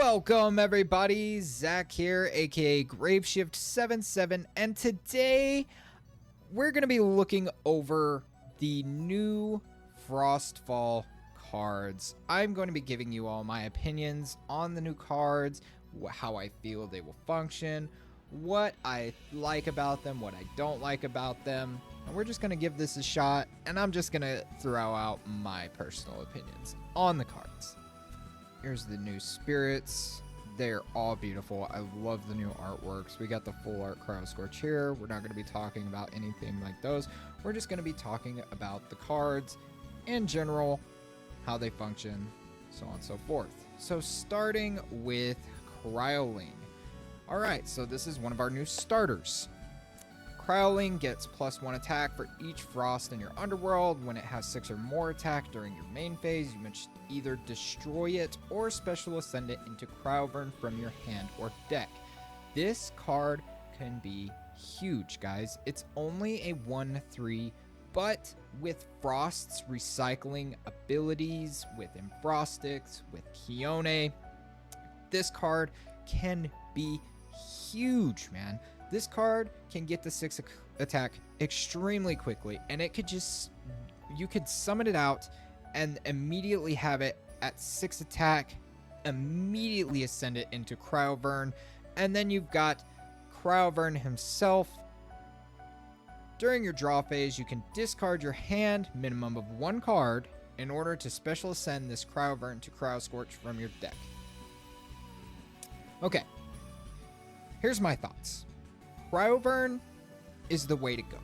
Welcome everybody, Zach here, aka Graveshift77, and today we're going to be looking over the new Frostfall cards. I'm going to be giving you all my opinions on the new cards, how I feel they will function, what I like about them, what I don't like about them, and we're just going to give this a shot, and I'm just going to throw out my personal opinions on the cards. Here's the new spirits. They're all beautiful. I love the new artworks. We got the full art Cryoscorch here. We're not going to be talking about anything like those. We're just going to be talking about the cards in general, how they function, so on and so forth. So starting with Cryoling. Alright, so this is one of our new starters. Cryoling gets +1 attack for each frost in your underworld. When it has 6 or more attack during your main phase, you must either destroy it or special ascend it into Cryoburn from your hand or deck. This card can be huge, guys. It's only a 1/3, but with Frost's recycling abilities, with Enfrostics, with Kione, this card can be huge, man. This card can get the 6 attack extremely quickly, and it could just, you could summon it out and immediately have it at 6 attack, immediately ascend it into Cryoburn, and then you've got Cryoburn himself. During your draw phase, you can discard your hand, minimum of 1 card, in order to special ascend this Cryoburn to Cryoscorch from your deck. Okay, here's my thoughts. Cryoburn is the way to go.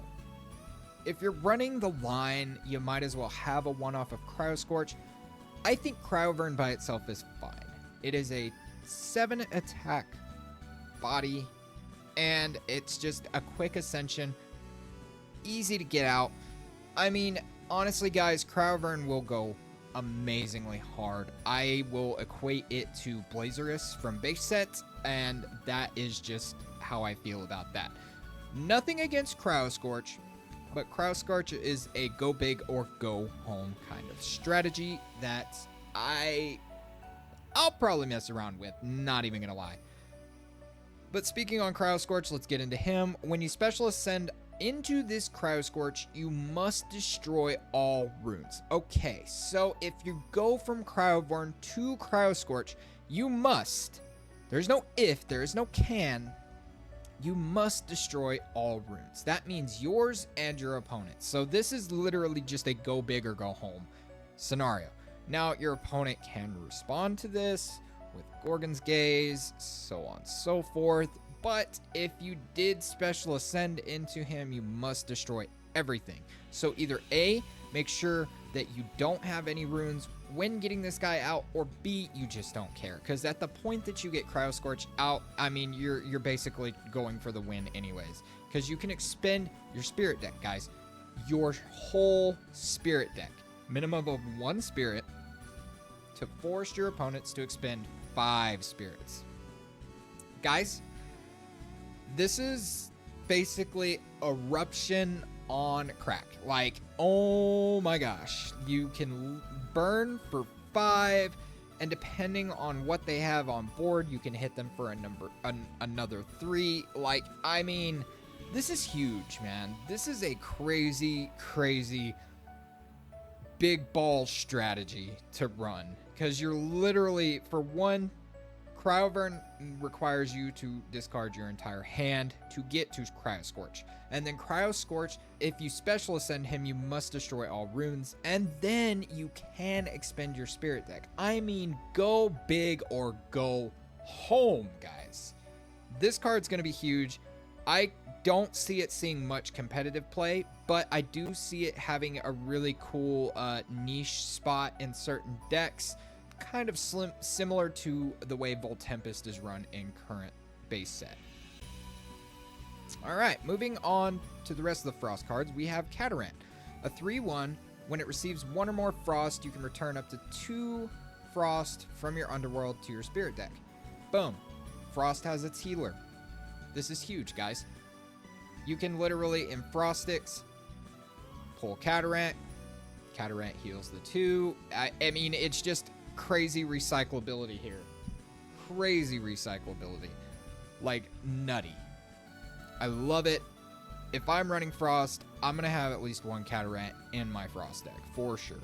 If you're running the line, you might as well have a one-off of Cryoscorch. I think Cryoburn by itself is fine. It is a 7 attack body, and it's just a quick ascension, easy to get out. I mean, honestly guys, Cryoburn will go amazingly hard. I will equate it to Blazerus from base set, and that is just how I feel about that. Nothing against Cryoscorch, but Cryoscorch is a go big or go home kind of strategy that I'll probably mess around with, not even gonna lie. But speaking on Cryoscorch, let's get into him. When you special ascend into this Cryoscorch, you must destroy all runes. Okay, so if you go from Cryoburn to Cryoscorch, you must, there's no if, there is no can, you must destroy all runes. That means yours and your opponent's. So this is literally just a go big or go home scenario. Now, your opponent can respond to this with Gorgon's Gaze, so on and so forth. But if you did special ascend into him, you must destroy everything. So either A, make sure that you don't have any runes when getting this guy out, or B, you just don't care. Because at the point that you get Cryoscorch out, I mean, you're basically going for the win anyways. Because you can expend your spirit deck, guys. Your whole spirit deck. Minimum of 1 spirit to force your opponents to expend 5 spirits. Guys, this is basically Eruption on crack. Like, oh my gosh, you can burn for 5, and depending on what they have on board, you can hit them for another 3. Like, I mean, this is huge, man. This is a crazy big ball strategy to run, because you're literally, for one, Cryoburn requires you to discard your entire hand to get to Cryoscorch. And then Cryoscorch, if you special ascend him, you must destroy all runes. And then you can expend your spirit deck. I mean, go big or go home, guys. This card's going to be huge. I don't see it seeing much competitive play, but I do see it having a really cool niche spot in certain decks. Kind of similar to the way Voltempest is run in current base set. Alright, moving on to the rest of the Frost cards, we have Catarant. A 3/1, when it receives 1 or more Frost, you can return up to 2 Frost from your Underworld to your Spirit deck. Boom. Frost has its healer. This is huge, guys. You can literally, in Enfrostics, pull Catarant. Catarant heals the 2. I mean, it's just crazy recyclability here. crazy recyclability. Like, nutty. I love it. If I'm running Frost, I'm going to have at least one Catarant in my Frost deck, for sure.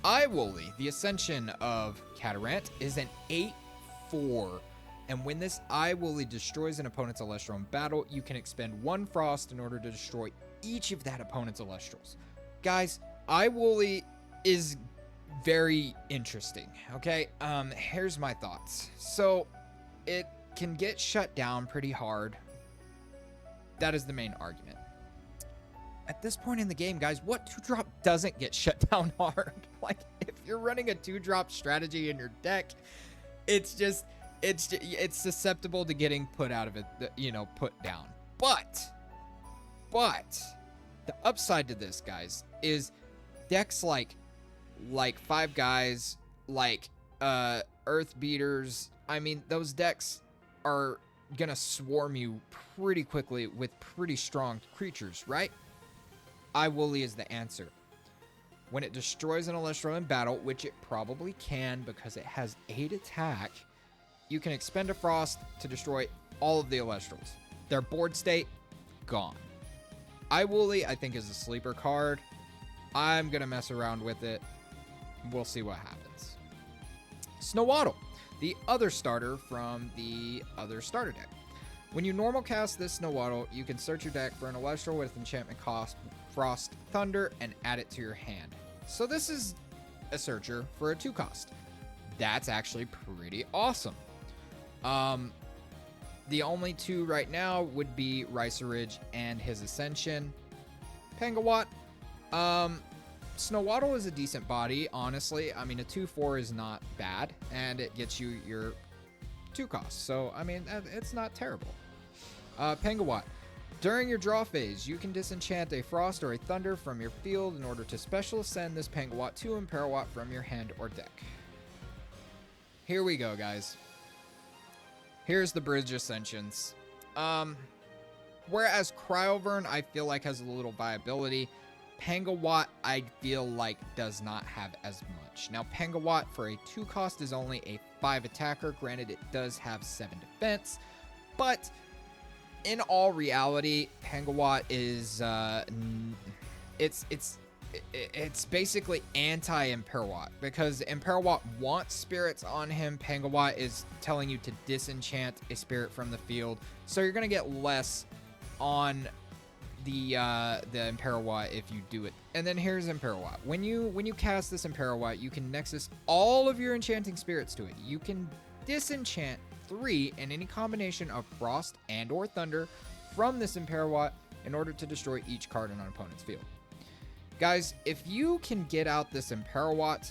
Iwooly, the Ascension of Catarant, is an 8/4. And when this Iwooly destroys an opponent's Elestral in battle, you can expend 1 Frost in order to destroy each of that opponent's Elestrals. Guys, Iwooly is very interesting, okay? Here's my thoughts. So, it can get shut down pretty hard. That is the main argument. At this point in the game, guys, what 2-drop doesn't get shut down hard? Like, if you're running a 2-drop strategy in your deck, it's susceptible to getting put out of it, put down. But the upside to this, guys, is decks like Five Guys, like Earth Beaters. I mean, those decks are gonna swarm you pretty quickly with pretty strong creatures, right? Iwooly is the answer. When it destroys an Elestral in battle, which it probably can because it has 8 attack, you can expend a Frost to destroy all of the Elestrals. Their board state, gone. Iwooly, I think, is a sleeper card. I'm going to mess around with it. We'll see what happens. Snowaddle, the other starter from the other starter deck. When you normal cast this Snowaddle, you can search your deck for an Elestral with enchantment cost Frost Thunder and add it to your hand. So this is a searcher for a 2 cost. That's actually pretty awesome. The only 2 right now would be Ricerage and his Ascension. Pengawatt. Snowaddle is a decent body, honestly. I mean, a 2/4 is not bad, and it gets you your 2 costs. So, I mean, it's not terrible. Pengawatt. During your draw phase, you can disenchant a Frost or a Thunder from your field in order to special ascend this Pengawatt to Imperawatt from your hand or deck. Here we go, guys. Here's the Bridge Ascensions. Whereas Cryovern, I feel like, has a little viability, Pengawatt, I feel like, does not have as much. Now, Pengawatt for a 2 cost is only a 5 attacker. Granted, it does have 7 defense, but in all reality, Pengawatt is it's basically anti-Imperawatt, because Imperawatt wants spirits on him. Pengawatt is telling you to disenchant a spirit from the field, so you're gonna get less on the Imperawatt if you do it. And then here's Imperawatt. When you cast this Imperawatt, you can Nexus all of your enchanting spirits to it. You can disenchant 3 in any combination of Frost and or Thunder from this Imperawatt in order to destroy each card in an opponent's field. Guys, if you can get out this Imperawatt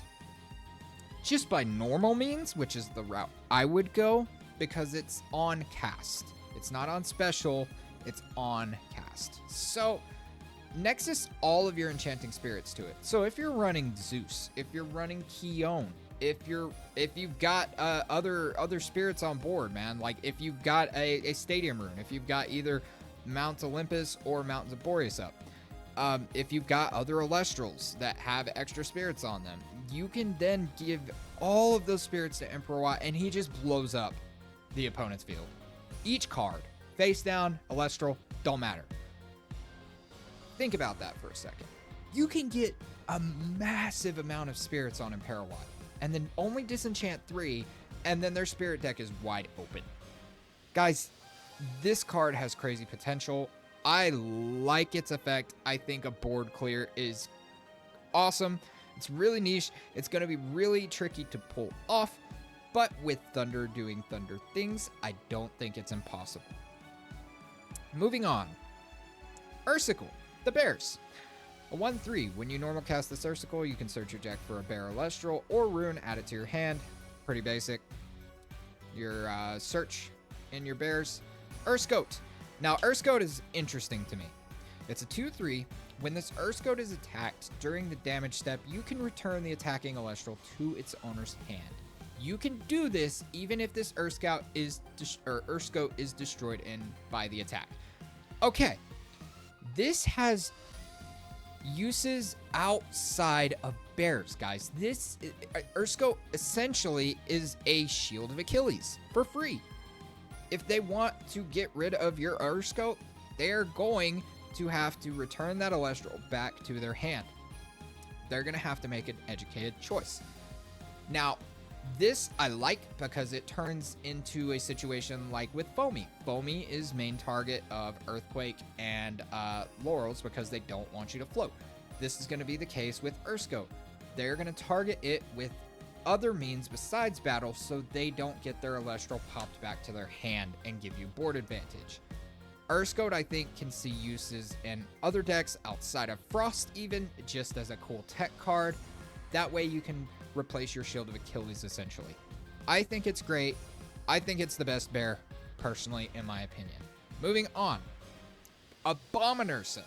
just by normal means, which is the route I would go, because it's on cast. It's not on special, it's on cast. So, Nexus all of your enchanting spirits to it. So if you're running Zeus, if you're running Keone, if you've got other spirits on board, man, like if you've got a Stadium Rune, if you've got either Mount Olympus or Mountains of Boreas up, if you've got other Elestrals that have extra spirits on them, you can then give all of those spirits to Imperawatt, and he just blows up the opponent's field. Each card, face down, Elestral, don't matter. Think about that for a second. You can get a massive amount of spirits on Imperawatt, and then only disenchant 3, and then their spirit deck is wide open. Guys, this card has crazy potential. I like its effect. I think a board clear is awesome. It's really niche. It's going to be really tricky to pull off, but with Thunder doing Thunder things, I don't think it's impossible. Moving on. Ursicle, the Bears. A 1/3. When you normal cast this Ursicle, you can search your deck for a Bear Elestral or Rune, add it to your hand. Pretty basic. Your search in your Bears. Urskote. Now, Urskote is interesting to me. It's a 2/3. When this Urskote is attacked during the damage step, you can return the attacking Elestral to its owner's hand. You can do this even if this Urskote is destroyed by the attack. Okay, this has uses outside of bears, guys. This Ursko essentially is a Shield of Achilles for free. If they want to get rid of your Ursko, they're going to have to return that Elestral back to their hand. They're going to have to make an educated choice. Now, this I like because it turns into a situation like with Foamy. Foamy is main target of Earthquake and Laurels because they don't want you to float. This is going to be the case with Ursko. They're going to target it with other means besides battle so they don't get their Elestral popped back to their hand and give you board advantage. Ursko, I think, can see uses in other decks outside of Frost, even just as a cool tech card. That way you can replace your Shield of Achilles, essentially. I think it's great. I think it's the best bear, personally, in my opinion. Moving on. Abominursa.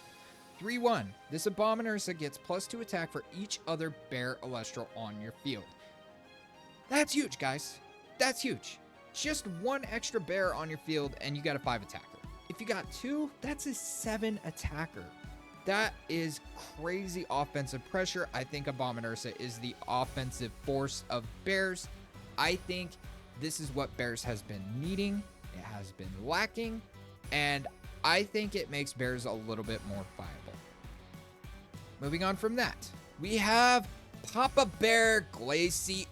3-1. This Abominursa gets +2 attack for each other bear Elestral on your field. That's huge, guys. That's huge. Just one extra bear on your field, and you got a 5 attacker. If you got 2, that's a 7 attacker. That is crazy offensive pressure. I think Abominursa is the offensive force of bears. I think this is what bears has been needing. It has been lacking. And I think it makes bears a little bit more viable. Moving on from that, we have Papa Bear Glaciursa.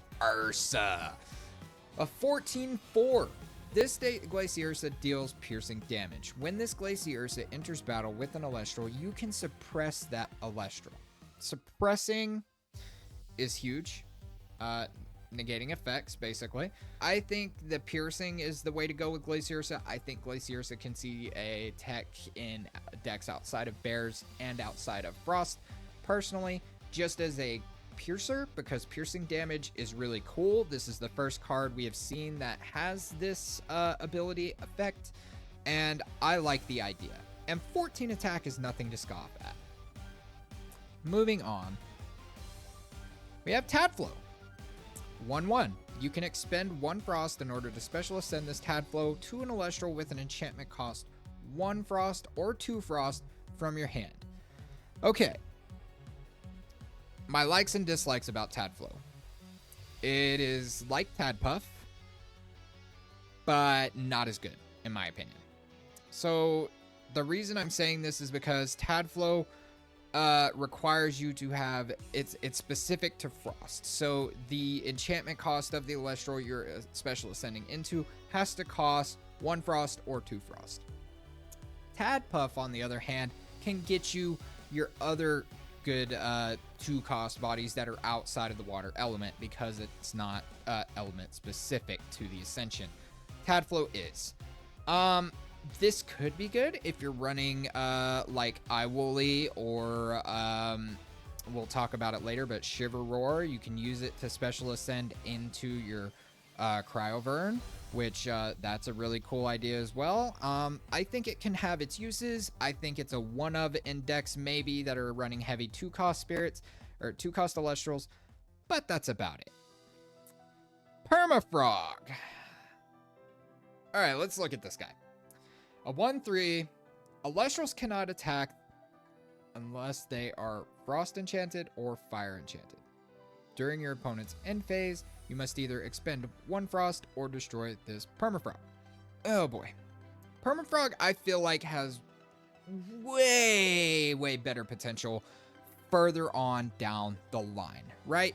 A 14-4. This Glaciursa deals piercing damage. When this Glaciursa enters battle with an Elestral, you can suppress that Elestral. Suppressing is huge. Negating effects, basically. I think the piercing is the way to go with Glaciursa. I think Glaciursa can see a tech in decks outside of bears and outside of Frost. Personally, just as a piercer, because piercing damage is really cool. This is the first card we have seen that has this ability effect, and I like the idea. And 14 attack is nothing to scoff at. Moving on, we have Tadflow. 1-1. You can expend 1 Frost in order to special ascend this Tadflow to an Elestral with an enchantment cost 1 Frost or 2 Frost from your hand. Okay. My likes and dislikes about Tadflow. It is like Tadpuff, but not as good, in my opinion. So the reason I'm saying this is because Tadflow requires you to have, it's specific to Frost. So the enchantment cost of the Elestral you're special ascending into has to cost 1 Frost or 2 Frost. Tadpuff, on the other hand, can get you your other good 2-cost bodies that are outside of the water element because it's not element specific to the Ascension. Tadflow is. This could be good if you're running like Iwooly or we'll talk about it later, but Shiver Roar. You can use it to special ascend into your Cryovern, which that's a really cool idea as well. I think it can have its uses. I think it's a one of index maybe that are running heavy 2-cost spirits or 2-cost Elestrals, but that's about it. Permafrog. All right, let's look at this guy. A 1-3. Elestrals cannot attack unless they are Frost Enchanted or Fire Enchanted. During your opponent's end phase, you must either expend 1 Frost or destroy this Permafrog. Oh boy. Permafrog, I feel like, has way better potential further on down the line, right?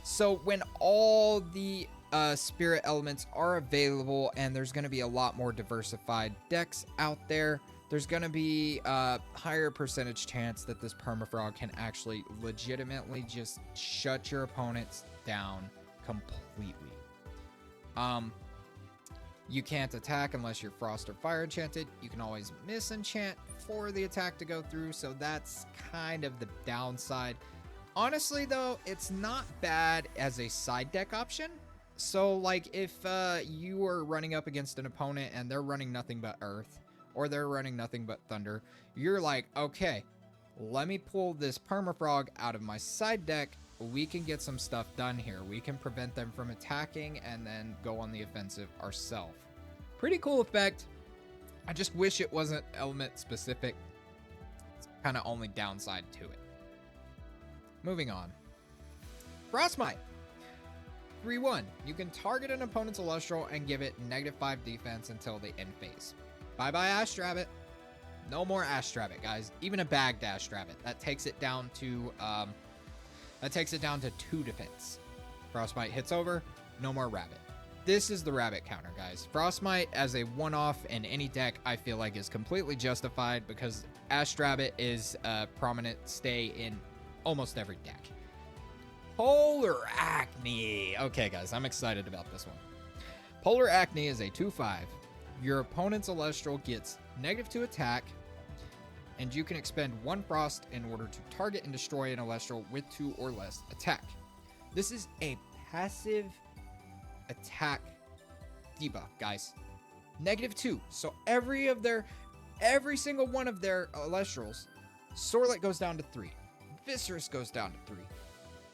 So when all the spirit elements are available and there's going to be a lot more diversified decks out there, there's going to be a higher percentage chance that this Permafrog can actually legitimately just shut your opponents down completely. You can't attack unless you're Frost or Fire Enchanted. You can always misenchant for the attack to go through, so that's kind of the downside. Honestly, though, it's not bad as a side deck option. So, like, if you are running up against an opponent and they're running nothing but Earth, or they're running nothing but Thunder, you're like, okay, let me pull this Permafrog out of my side deck. We can get some stuff done here. We can prevent them from attacking and then go on the offensive ourselves. Pretty cool effect. I just wish it wasn't element specific. It's kind of only downside to it. Moving on. Frostmite. 3-1. You can target an opponent's Celestial and give it -5 defense until the end phase. Bye-bye Astrabbit. No more Astrabbit, guys. Even a bagged Astrabbit. That takes it down to 2 defense. Frostmite hits over. No more Rabbit. This is the Rabbit counter, guys. Frostmite as a one-off in any deck, I feel like is completely justified because Astrabbit is a prominent stay in almost every deck. Polar Acne. Okay, guys, I'm excited about this one. Polar Acne is a 2/5. Your opponent's Celestial gets -2 attack, and you can expend 1 Frost in order to target and destroy an Celestial with 2 or less attack. This is a passive attack debuff, guys. -2. So every single one of their Elestrals, Sorlet goes down to 3. Viscerus goes down to 3.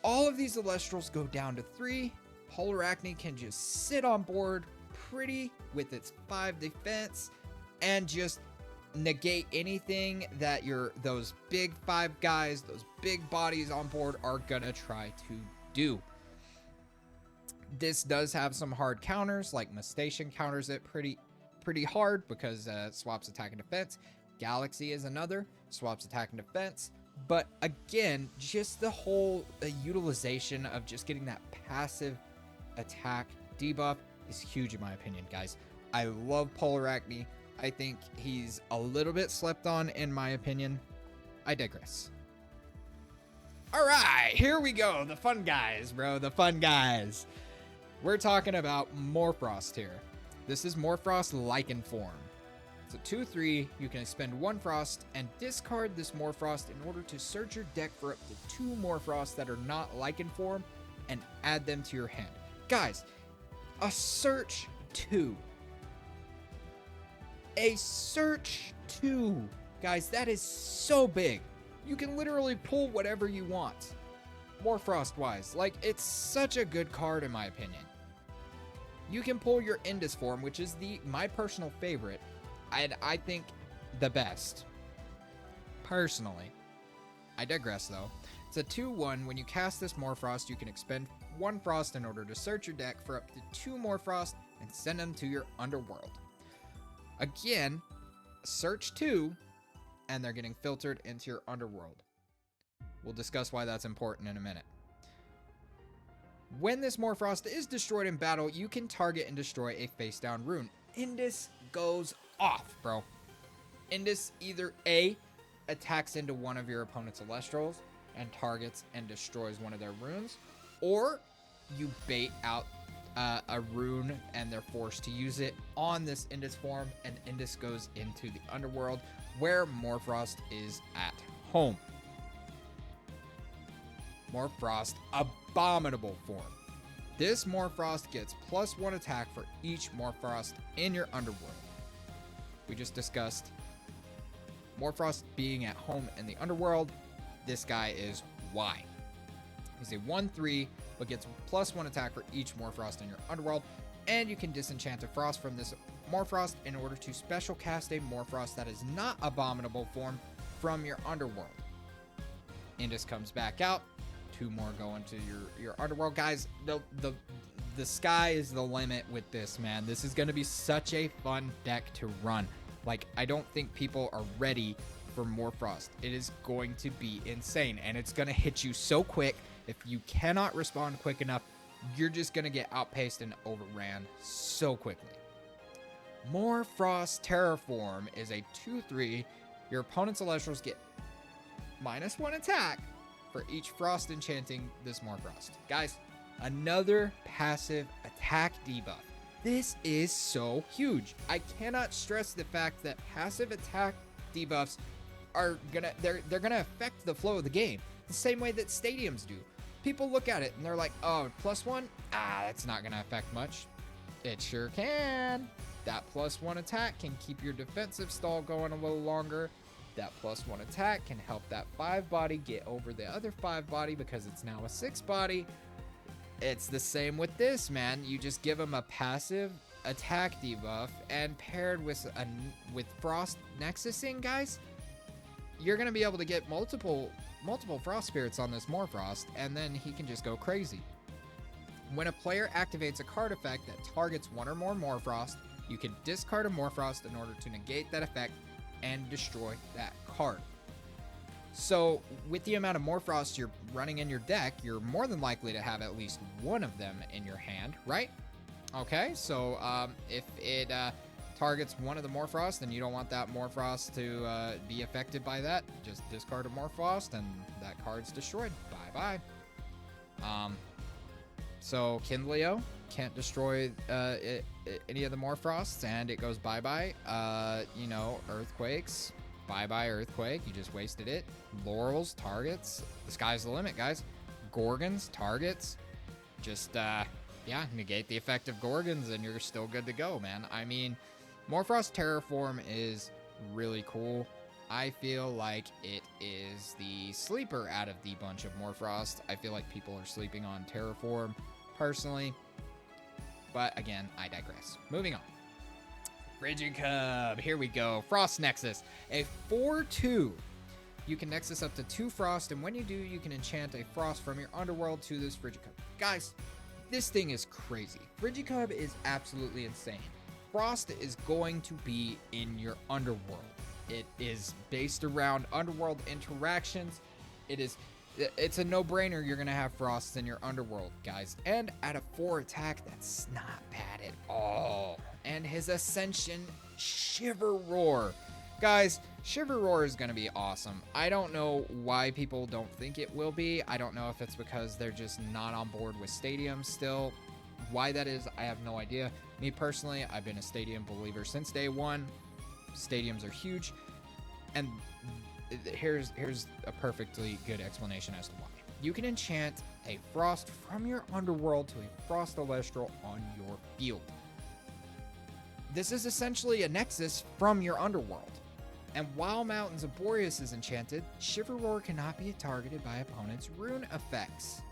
All of these Elestrals go down to 3. Polar Acne can just sit on board pretty with its 5 defense and just negate anything that those big 5 guys, those big bodies on board are gonna try to do. This does have some hard counters, like Mestation counters it pretty hard because it swaps attack and defense. Galaxy is another, swaps attack and defense. But again, just the whole utilization of just getting that passive attack debuff is huge in my opinion, guys. I love Polar Acne. I think he's a little bit slept on in my opinion. I digress. All right, here we go. The fun guys, bro. The fun guys. We're talking about Morfrost here. This is Morfrost Lichen form. It's a 2/3. You can expend 1 Frost and discard this Morfrost in order to search your deck for up to 2 Morfrost that are not Lichen form and add them to your hand. Guys, a search 2. A search 2. Guys, that is so big. You can literally pull whatever you want. Morfrost wise. Like, it's such a good card in my opinion. You can pull your Indus form, which is my personal favorite. And I think the best. Personally. I digress though. It's a 2/1. When you cast this Morfrost, you can expend 1 Frost in order to search your deck for up to 2 Morfrost and send them to your underworld. Again, search 2, and they're getting filtered into your underworld. We'll discuss why that's important in a minute. When this Morfrost is destroyed in battle, you can target and destroy a face-down rune. Indus goes off, bro. Indus either A, attacks into one of your opponent's Elestrals and targets and destroys one of their runes, or you bait out a rune and they're forced to use it on this Indus form, and Indus goes into the underworld where Morfrost is at home. Morfrost Abominable form. This Morfrost gets +1 attack for each Morfrost in your underworld. We just discussed Morfrost being at home in the underworld. This guy is why. He's a 1/3, but gets +1 attack for each Morfrost in your underworld, and you can disenchant a Frost from this Morfrost in order to special cast a Morfrost that is not Abominable form from your underworld. Indus comes back out. 2 more go into your underworld. Guys, the sky is the limit with this, man. This is going to be such a fun deck to run. Like, I don't think people are ready for Morfrost. It is going to be insane, and it's going to hit you so quick. If you cannot respond quick enough, you're just going to get outpaced and overran so quickly. Morfrost Terraform is a 2/3. Your opponent's Elestrals get -1 attack for each Frost enchanting this Morfrost. Guys, another passive attack debuff. This is so huge. I cannot stress the fact that passive attack debuffs are they're gonna affect the flow of the game the same way that stadiums do. People look at it and they're like, oh, +1? That's not gonna affect much. It sure can. That +1 attack can keep your defensive stall going a little longer. That +1 attack can help that 5 body get over the other 5 body because it's now a 6 body. It's the same with this, man. You just give them a passive attack debuff, and paired with Frost Nexusing, guys, you're going to be able to get multiple multiple Frost Spirits on this Morfrost, and then he can just go crazy. When a player activates a card effect that targets one or more Morfrost, you can discard a Morfrost in order to negate that effect and destroy that card. So with the amount of Morfrost you're running in your deck, you're more than likely to have at least one of them in your hand, right? Okay, so if it targets one of the Morfrost, then you don't want that Morfrost to be affected by that. Just discard a Morfrost and that card's destroyed. Bye-bye. So Kindleo can't destroy any of the Morfrosts, and it goes bye-bye. Earthquakes. Bye-bye Earthquake. You just wasted it. Laurels, targets. The sky's the limit, guys. Gorgons, targets. Just, negate the effect of Gorgons, and you're still good to go, man. I mean, Morfrost Terraform is really cool. I feel like it is the sleeper out of the bunch of Morfrost. I feel like people are sleeping on Terraform, personally. But, again, I digress. Moving on. Frigicub, here we go. Frost Nexus, a 4/2. You can Nexus up to 2 Frost, and when you do, you can enchant a Frost from your underworld to this Frigicub. Guys, this thing is crazy. Frigicub is absolutely insane. Frost is going to be in your underworld. It is based around underworld interactions. It's a no-brainer you're going to have Frosts in your underworld, guys. And at a 4 attack, that's not bad at all. And his Ascension, Shiver Roar. Guys, Shiver Roar is going to be awesome. I don't know why people don't think it will be. I don't know if it's because they're just not on board with Stadium still. Why that is, I have no idea. Me personally, I've been a Stadium believer since day one. Stadiums are huge. And here's a perfectly good explanation as to why. You can enchant a Frost from your underworld to a Frost Elestral on your field. This is essentially a Nexus from your underworld. And while Mountains of Boreas is enchanted, Shiver Roar cannot be targeted by opponents' rune effects.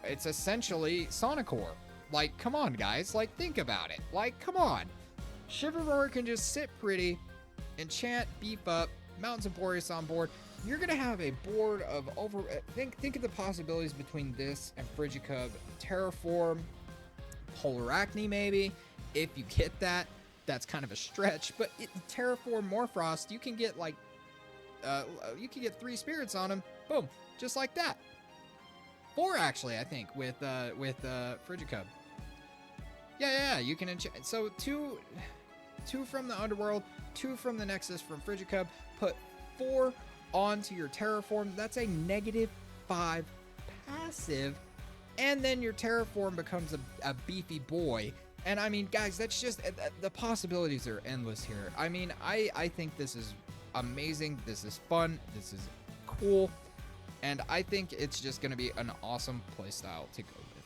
It's essentially Sonicore. Like, come on, guys. Like, think about it. Like, come on. Shiver Roar can just sit pretty, enchant, beef up, Mountains of Boreas on board. You're going to have a board of over... Think of the possibilities between this and Frigicub. Terraform, Polaracne maybe. If you get that, that's kind of a stretch. But Terraform Morfrost, you can get like... you can get 3 spirits on him. Boom. Just like that. 4 actually, I think, with Frigicub. Yeah, you can enchant. So 2 from the underworld, 2 from the Nexus from Frigicub. Put 4 onto your Terraform. That's a -5 passive. And then your Terraform becomes a beefy boy. And I mean, guys, that's just, the possibilities are endless here. I mean, I think this is amazing. This is fun. This is cool. And I think it's just going to be an awesome playstyle to go with.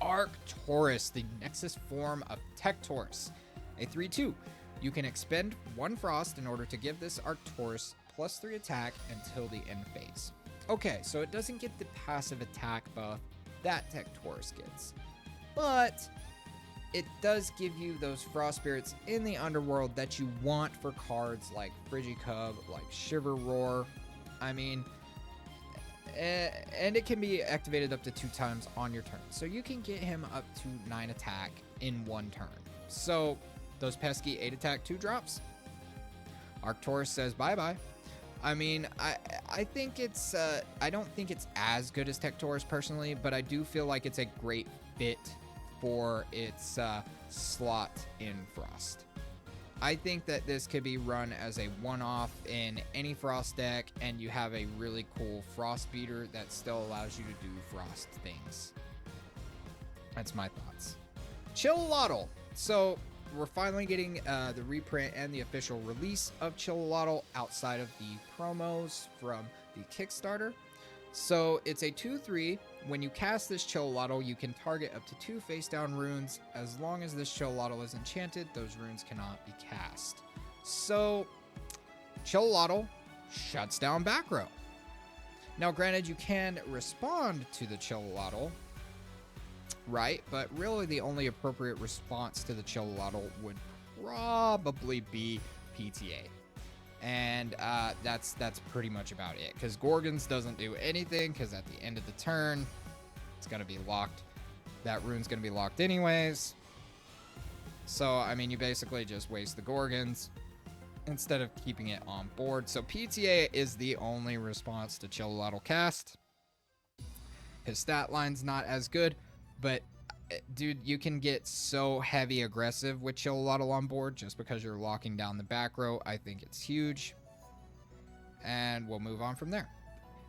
Arcturus, the Nexus form of Tectorus. A 3/2. You can expend 1 Frost in order to give this Arcturus +3 attack until the end phase. Okay, so it doesn't get the passive attack buff that Tectorus gets. But it does give you those Frost Spirits in the underworld that you want for cards like Frigicub, like Shiver Roar. I mean, and it can be activated up to 2 times on your turn. So you can get him up to 9 attack in 1 turn. So those pesky 8 attack 2 drops, Arcturus says bye-bye. I mean, I think it's, I don't think it's as good as Tectorus personally, but I do feel like it's a great fit for its slot in Frost. I think that this could be run as a one-off in any Frost deck, and you have a really cool Frost beater that still allows you to do Frost things. That's my thoughts. Chillalotl. So we're finally getting the reprint and the official release of Chillalotl outside of the promos from the Kickstarter. So it's a 2/3. When you cast this Chillalotl, you can target up to 2 face-down runes. As long as this Chillalotl is enchanted, those runes cannot be cast. So Chillalotl shuts down back row. Now, granted, you can respond to the Chillalotl, right? But really, the only appropriate response to the Chillalotl would probably be PTA. And that's pretty much about it, because Gorgons doesn't do anything, because at the end of the turn it's going to be locked. That rune's going to be locked anyways. So I mean, you basically just waste the Gorgons instead of keeping it on board. So PTA is the only response to Chillolatl cast. His stat line's not as good, but dude, you can get so heavy aggressive with Chillolatl on board just because you're locking down the back row. I think it's huge. And we'll move on from there.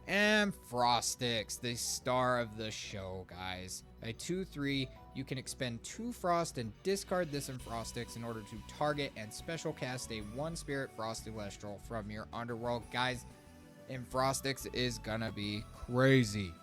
And Frostix, the star of the show, guys. A 2/3, you can expend 2 Frost and discard this in Frostix in order to target and special cast a 1-Spirit Frost Elestral from your Underworld. Guys, in Frostix is gonna be crazy.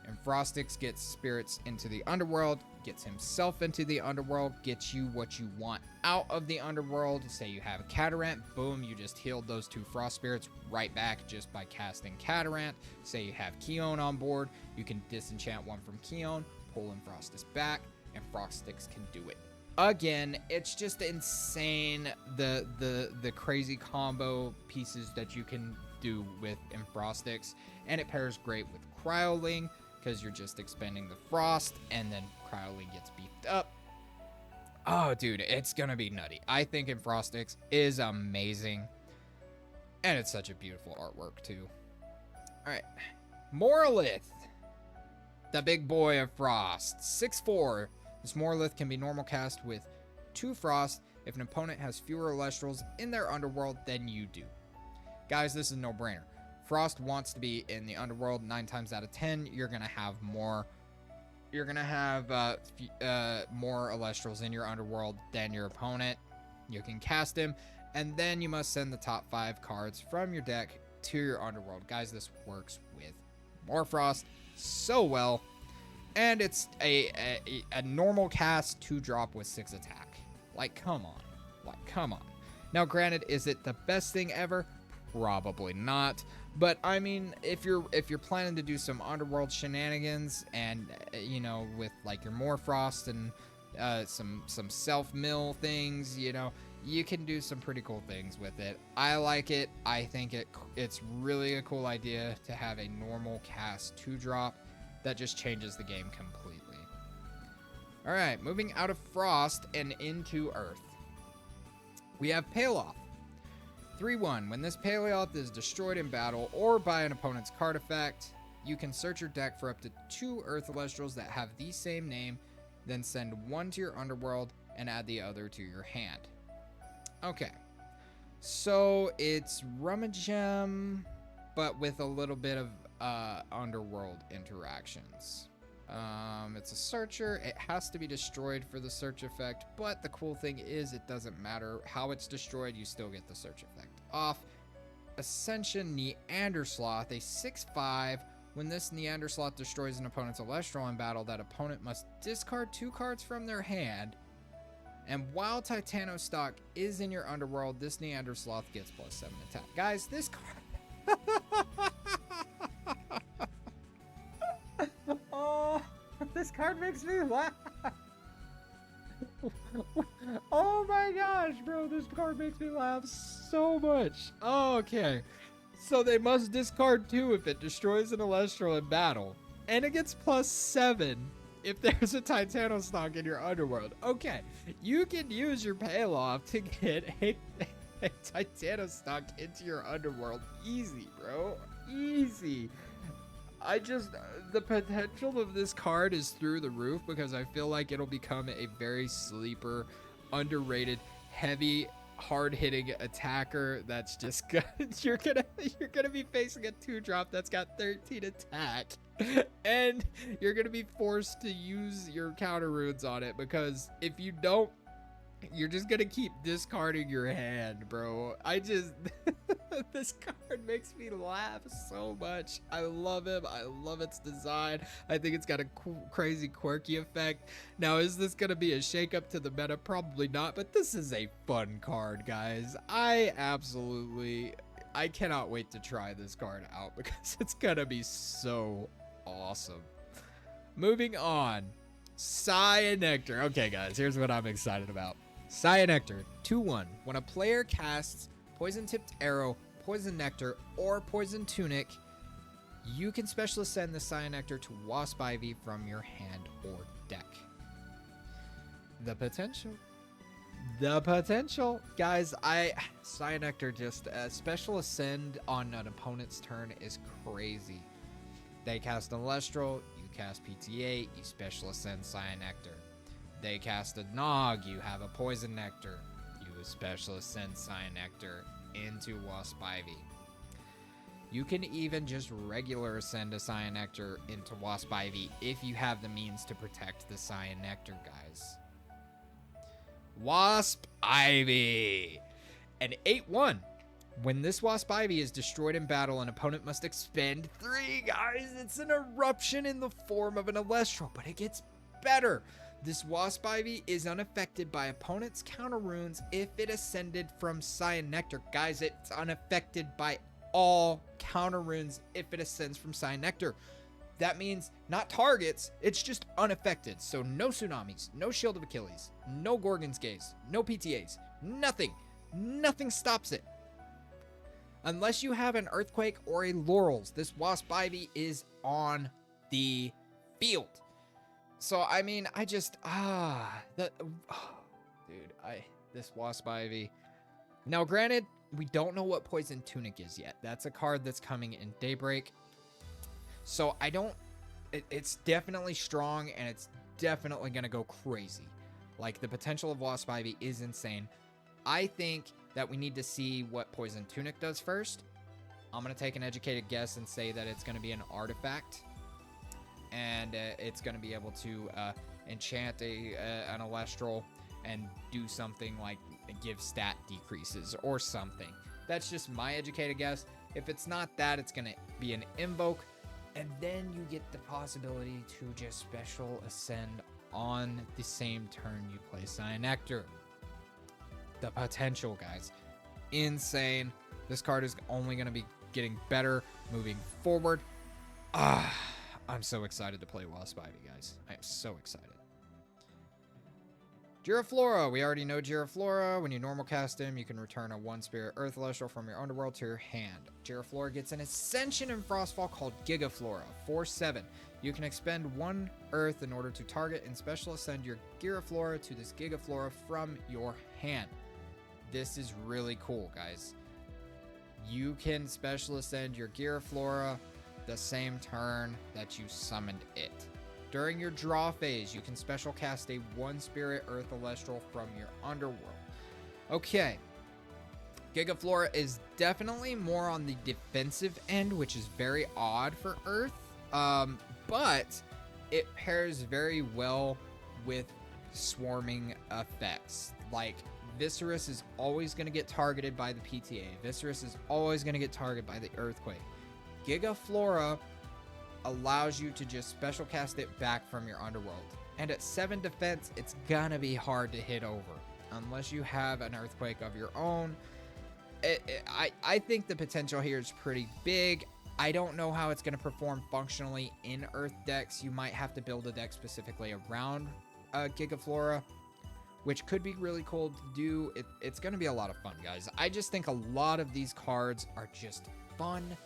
And Frostix gets spirits into the Underworld, gets himself into the Underworld, gets you what you want out of the Underworld. Say you have a Catarant, boom, you just healed those 2 Frost Spirits right back just by casting Catarant. Say you have Keon on board, you can disenchant 1 from Keon, pull in Frostix back, and Frostix can do it. Again, it's just insane the crazy combo pieces that you can do with Frostix, and it pairs great with Cryoling, because you're just expending the Frost, and then Cryoling gets beefed up. Oh, dude, it's gonna be nutty. I think Frostix is amazing, and it's such a beautiful artwork, too. Alright, Morlith, the big boy of Frost. 6/4. This Morlith can be normal cast with 2 Frost if an opponent has fewer Elestrals in their Underworld than you do. Guys, this is a no-brainer. Frost wants to be in the Underworld. 9 times out of 10, you're gonna have more. You're gonna have more Elestrals in your Underworld than your opponent. You can cast him, and then you must send the top 5 cards from your deck to your Underworld. Guys, this works with more Frost so well, and it's a normal cast 2-drop with 6 attack. Like, come on, come on. Now, granted, is it the best thing ever? Probably not. But I mean, if you're planning to do some Underworld shenanigans, and you know, with like your more Frost and some self-mill things, you know, you can do some pretty cool things with it. I like it. I think it's really a cool idea to have a normal cast 2-drop that just changes the game completely. All right, moving out of Frost and into Earth, we have Paloth. 3/1. When this Paleoth is destroyed in battle or by an opponent's card effect, you can search your deck for up to 2 Earth Elestrals that have the same name, then send 1 to your Underworld and add the other to your hand. Okay, so it's Rummagem, but with a little bit of Underworld interactions. It's a searcher. It has to be destroyed for the search effect, but the cool thing is it doesn't matter how it's destroyed, you still get the search effect off. Ascension Neandersloth, a 6/5. When this Neandersloth destroys an opponent's Elestral in battle, that opponent must discard 2 cards from their hand. And while Titanostock is in your Underworld, this Neandersloth gets +7 attack. Guys, this card... Oh, this card makes me laugh. Oh my gosh, bro, this card makes me laugh so much. Okay, so they must discard 2 if it destroys an Elestral in battle, and it gets +7 if there's a Titanostock in your Underworld. Okay, you can use your Paloth to get a Titanostock into your Underworld. Easy, bro, easy. The potential of this card is through the roof, because I feel like it'll become a very sleeper, underrated, heavy, hard-hitting attacker that's just you're gonna be facing a 2-drop that's got 13 attack, and you're gonna be forced to use your counter runes on it, because if you don't, you're just gonna keep discarding your hand, bro. This card makes me laugh so much. I love him. I love its design. I think it's got a crazy quirky effect. Now, is this gonna be a shakeup to the meta? Probably not, but this is a fun card, guys. I cannot wait to try this card out, because it's gonna be so awesome. Moving on, Cyanectar. Okay, guys, here's what I'm excited about. Cyanectar, 2/1. When a player casts Poison Tipped Arrow, Poison Nectar, or Poison Tunic, you can special ascend the Scion Nectar to Wasp Ivy from your hand or deck. The potential. Guys, Scion Nectar just special ascend on an opponent's turn is crazy. They cast an Elestral, you cast PTA, you special ascend Scion Nectar. They cast a Nog, you have a Poison Nectar, you special ascend Scion Nectar into Wasp Ivy. You can even just regular ascend a Scion Nectar into Wasp Ivy if you have the means to protect the Scion Nectar, guys. Wasp Ivy. An 8/1. When this Wasp Ivy is destroyed in battle, an opponent must expend 3, guys. It's an eruption in the form of an Elestral, but it gets better. This Wasp Ivy is unaffected by opponent's counter runes if it ascended from Scion Nectar. Guys, it's unaffected by all counter runes if it ascends from Scion Nectar. That means not targets, it's just unaffected. So no Tsunamis, no Shield of Achilles, no Gorgon's Gaze, no PTAs, nothing. Nothing stops it. Unless you have an Earthquake or a Laurels, this Wasp Ivy is on the field. So, I mean, this Wasp Ivy. Now, granted, we don't know what Poison Tunic is yet. That's a card that's coming in Daybreak. So, it's definitely strong, and it's definitely going to go crazy. Like, the potential of Wasp Ivy is insane. I think that we need to see what Poison Tunic does first. I'm going to take an educated guess and say that it's going to be an artifact. And it's going to be able to enchant an Elestral and do something like give stat decreases or something. That's just my educated guess. If it's not that, it's going to be an Invoke. And then you get the possibility to just special ascend on the same turn you play Scion Nectar. The potential, guys. Insane. This card is only going to be getting better moving forward. I'm so excited to play Wasp Ivy, guys. I am so excited. Giraflora. We already know Giraflora. When you normal cast him, you can return a 1-Spirit Earth Celestial from your underworld to your hand. Giraflora gets an Ascension in Frostfall called Gigaflora, 4/7. You can expend 1 Earth in order to target and special ascend your Giraflora to this Gigaflora from your hand. This is really cool, guys. You can special ascend your Giraflora the same turn that you summoned it. During your draw phase, you can special cast a 1-Spirit Earth Celestial from your underworld. Okay. Gigaflora is definitely more on the defensive end, which is very odd for Earth. But it pairs very well with swarming effects. Like, Viscerus is always going to get targeted by the PTA. Viscerus is always going to get targeted by the Earthquake. Gigaflora allows you to just special cast it back from your underworld. And at 7 defense, it's gonna be hard to hit over. Unless you have an Earthquake of your own. I think the potential here is pretty big. I don't know how it's going to perform functionally in Earth decks. You might have to build a deck specifically around Gigaflora, which could be really cool to do. It's going to be a lot of fun, guys. I just think a lot of these cards are just fun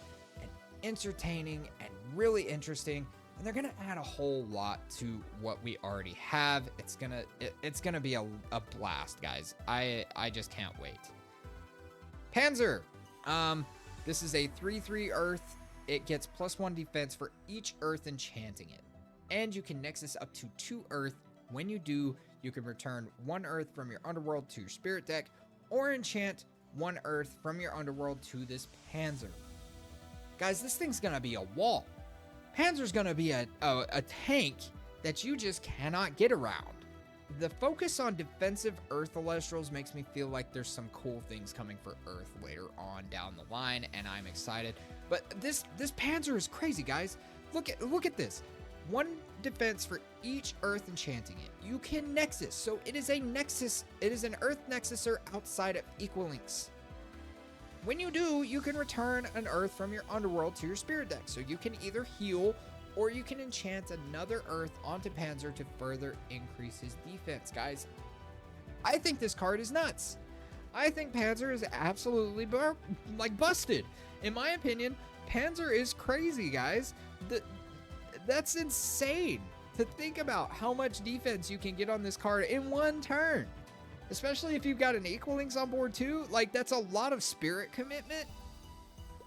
and entertaining and really interesting, and they're gonna add a whole lot to what we already have. It's gonna be a blast, guys. I just can't wait. Panzer. This is a 3/3 Earth. It gets +1 defense for each Earth enchanting it, and you can Nexus up to 2 Earth. When you do, you can return 1 Earth from your underworld to your spirit deck, or enchant 1 Earth from your underworld to this Panzer. Guys, this thing's gonna be a wall. Panzer's gonna be a tank that you just cannot get around. The focus on defensive Earth Elestrals makes me feel like there's some cool things coming for Earth later on down the line, and I'm excited. But this Panzer is crazy, guys. Look at this. 1 defense for each Earth enchanting it. You can Nexus, so it is a Nexus. It is an Earth Nexuser outside of Equal Links. When you do, you can return an Earth from your underworld to your spirit deck. So you can either heal, or you can enchant another Earth onto Panzer to further increase his defense. Guys, I think this card is nuts. I think Panzer is absolutely busted. In my opinion, Panzer is crazy, guys. That's insane to think about how much defense you can get on this card in one turn. Especially if you've got an Equal Links on board too. Like, that's a lot of spirit commitment.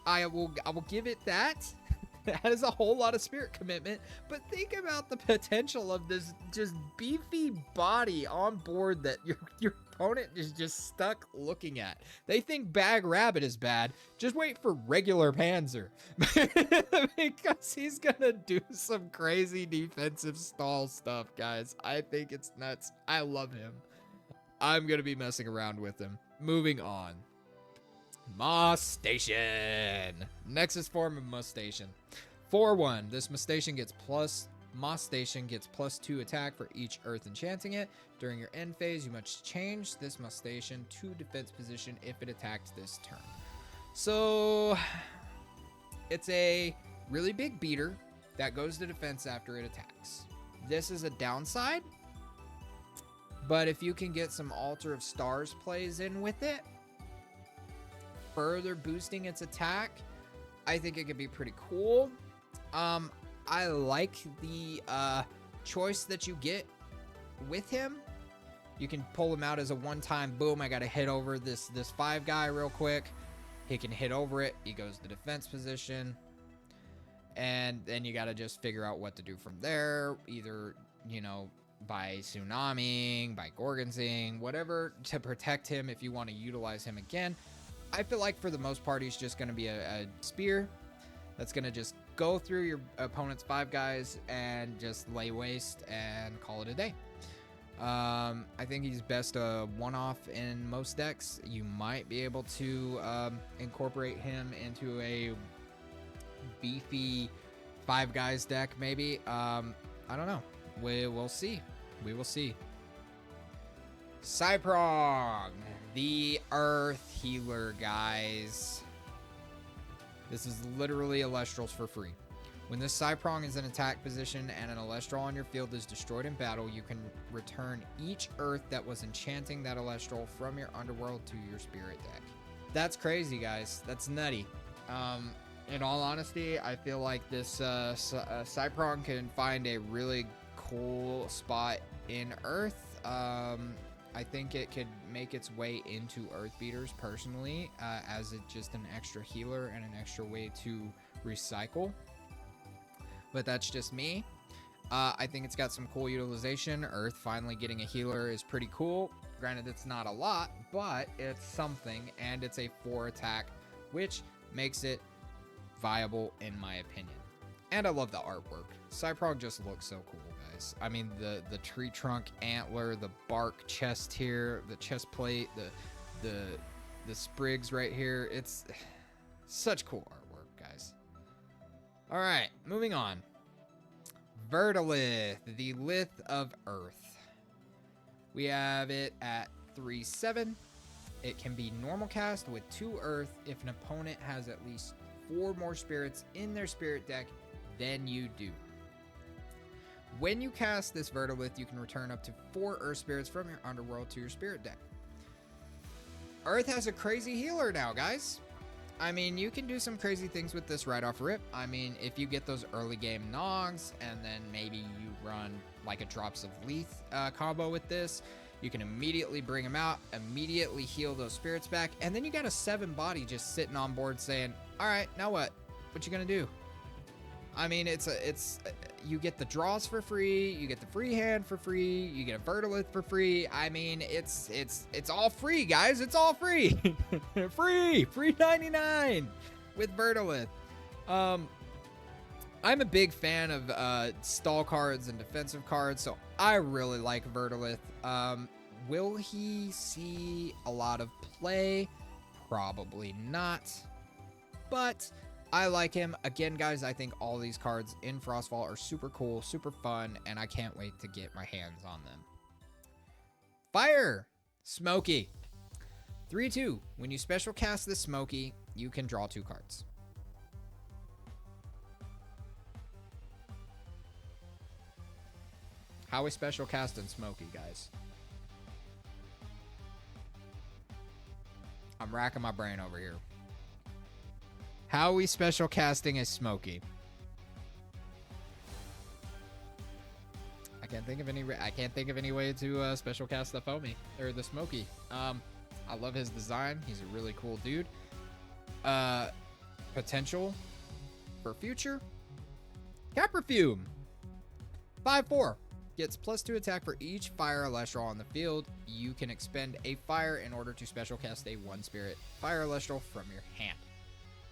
I will give it that. That is a whole lot of spirit commitment. But think about the potential of this just beefy body on board that your opponent is just stuck looking at. They think Bag Rabbit is bad. Just wait for regular Panzer. Because he's gonna do some crazy defensive stall stuff, guys. I think it's nuts. I love him. I'm gonna be messing around with him. Moving on. Moss Station. Nexus form of Moss Station. 4/1. This Moss Station gets +2 attack for each Earth enchanting it. During your end phase, you must change this Moss Station to defense position if it attacked this turn. So it's a really big beater that goes to defense after it attacks. This is a downside, but if you can get some Altar of Stars plays in with it, further boosting its attack, I think it could be pretty cool. I like the choice that you get with him. You can pull him out as a one-time, boom, I gotta hit over this 5 guy real quick. He can hit over it, he goes to defense position, and then you gotta just figure out what to do from there, either, you know, by tsunamiing, by Gorgonsing, whatever, to protect him if you want to utilize him again. I feel like for the most part, he's just going to be a spear that's going to just go through your opponent's 5 guys and just lay waste and call it a day. I think he's best one-off in most decks. You might be able to incorporate him into a beefy 5 guys deck, maybe. I don't know. We'll see. We will see. Cyprong, the Earth Healer, guys. This is literally Elestrals for free. When this Cyprong is in attack position and an Elestral on your field is destroyed in battle, you can return each Earth that was enchanting that Elestral from your underworld to your spirit deck. That's crazy, guys. That's nutty. In all honesty, I feel like this Cyprong can find a really cool spot in Earth. I think it could make its way into Earth Beaters personally, as just an extra healer and an extra way to recycle. But that's just me. I think it's got some cool utilization. Earth finally getting a healer is pretty cool. Granted, it's not a lot, but it's something, and it's a 4 attack, which makes it viable in my opinion. And I love the artwork. Cyprong just looks so cool, guys. I mean, the tree trunk antler, the bark chest here, the chest plate, the sprigs right here. It's such cool artwork, guys. All right, moving on. Verdalith, the Lith of Earth. We have it at 3/7. It can be normal cast with 2 Earth if an opponent has at least 4 more spirits in their spirit deck than you do. When you cast this Verdalith, you can return up to 4 Earth spirits from your underworld to your spirit deck. Earth has a crazy healer now, guys. I mean, you can do some crazy things with this right off rip. I mean, if you get those early game Nogs, and then maybe you run like a Drops of Leaf combo with this, you can immediately bring them out, immediately heal those spirits back, and then you got a 7 body just sitting on board saying, all right, now what? What you gonna do? I mean, you get the draws for free, you get the free hand for free, you get a Verdalith for free. I mean, it's all free, guys. It's all free. free 99 with Verdalith. I'm a big fan of stall cards and defensive cards, so I really like Verdalith. Will he see a lot of play? Probably not, but I like him. Again, guys, I think all these cards in Frostfall are super cool, super fun, and I can't wait to get my hands on them. Fire! Smokey. 3/2. When you special cast this Smokey, you can draw 2 cards. How is special casting Smokey, guys? I'm racking my brain over here. How are we special casting a Smokey? I can't think of any way to special cast the Foamy or the Smokey. I love his design. He's a really cool dude. Potential for future. Caperfume. 5/4. Gets +2 attack for each fire Elestral on the field. You can expend a fire in order to special cast a 1-spirit fire Elestral from your hand.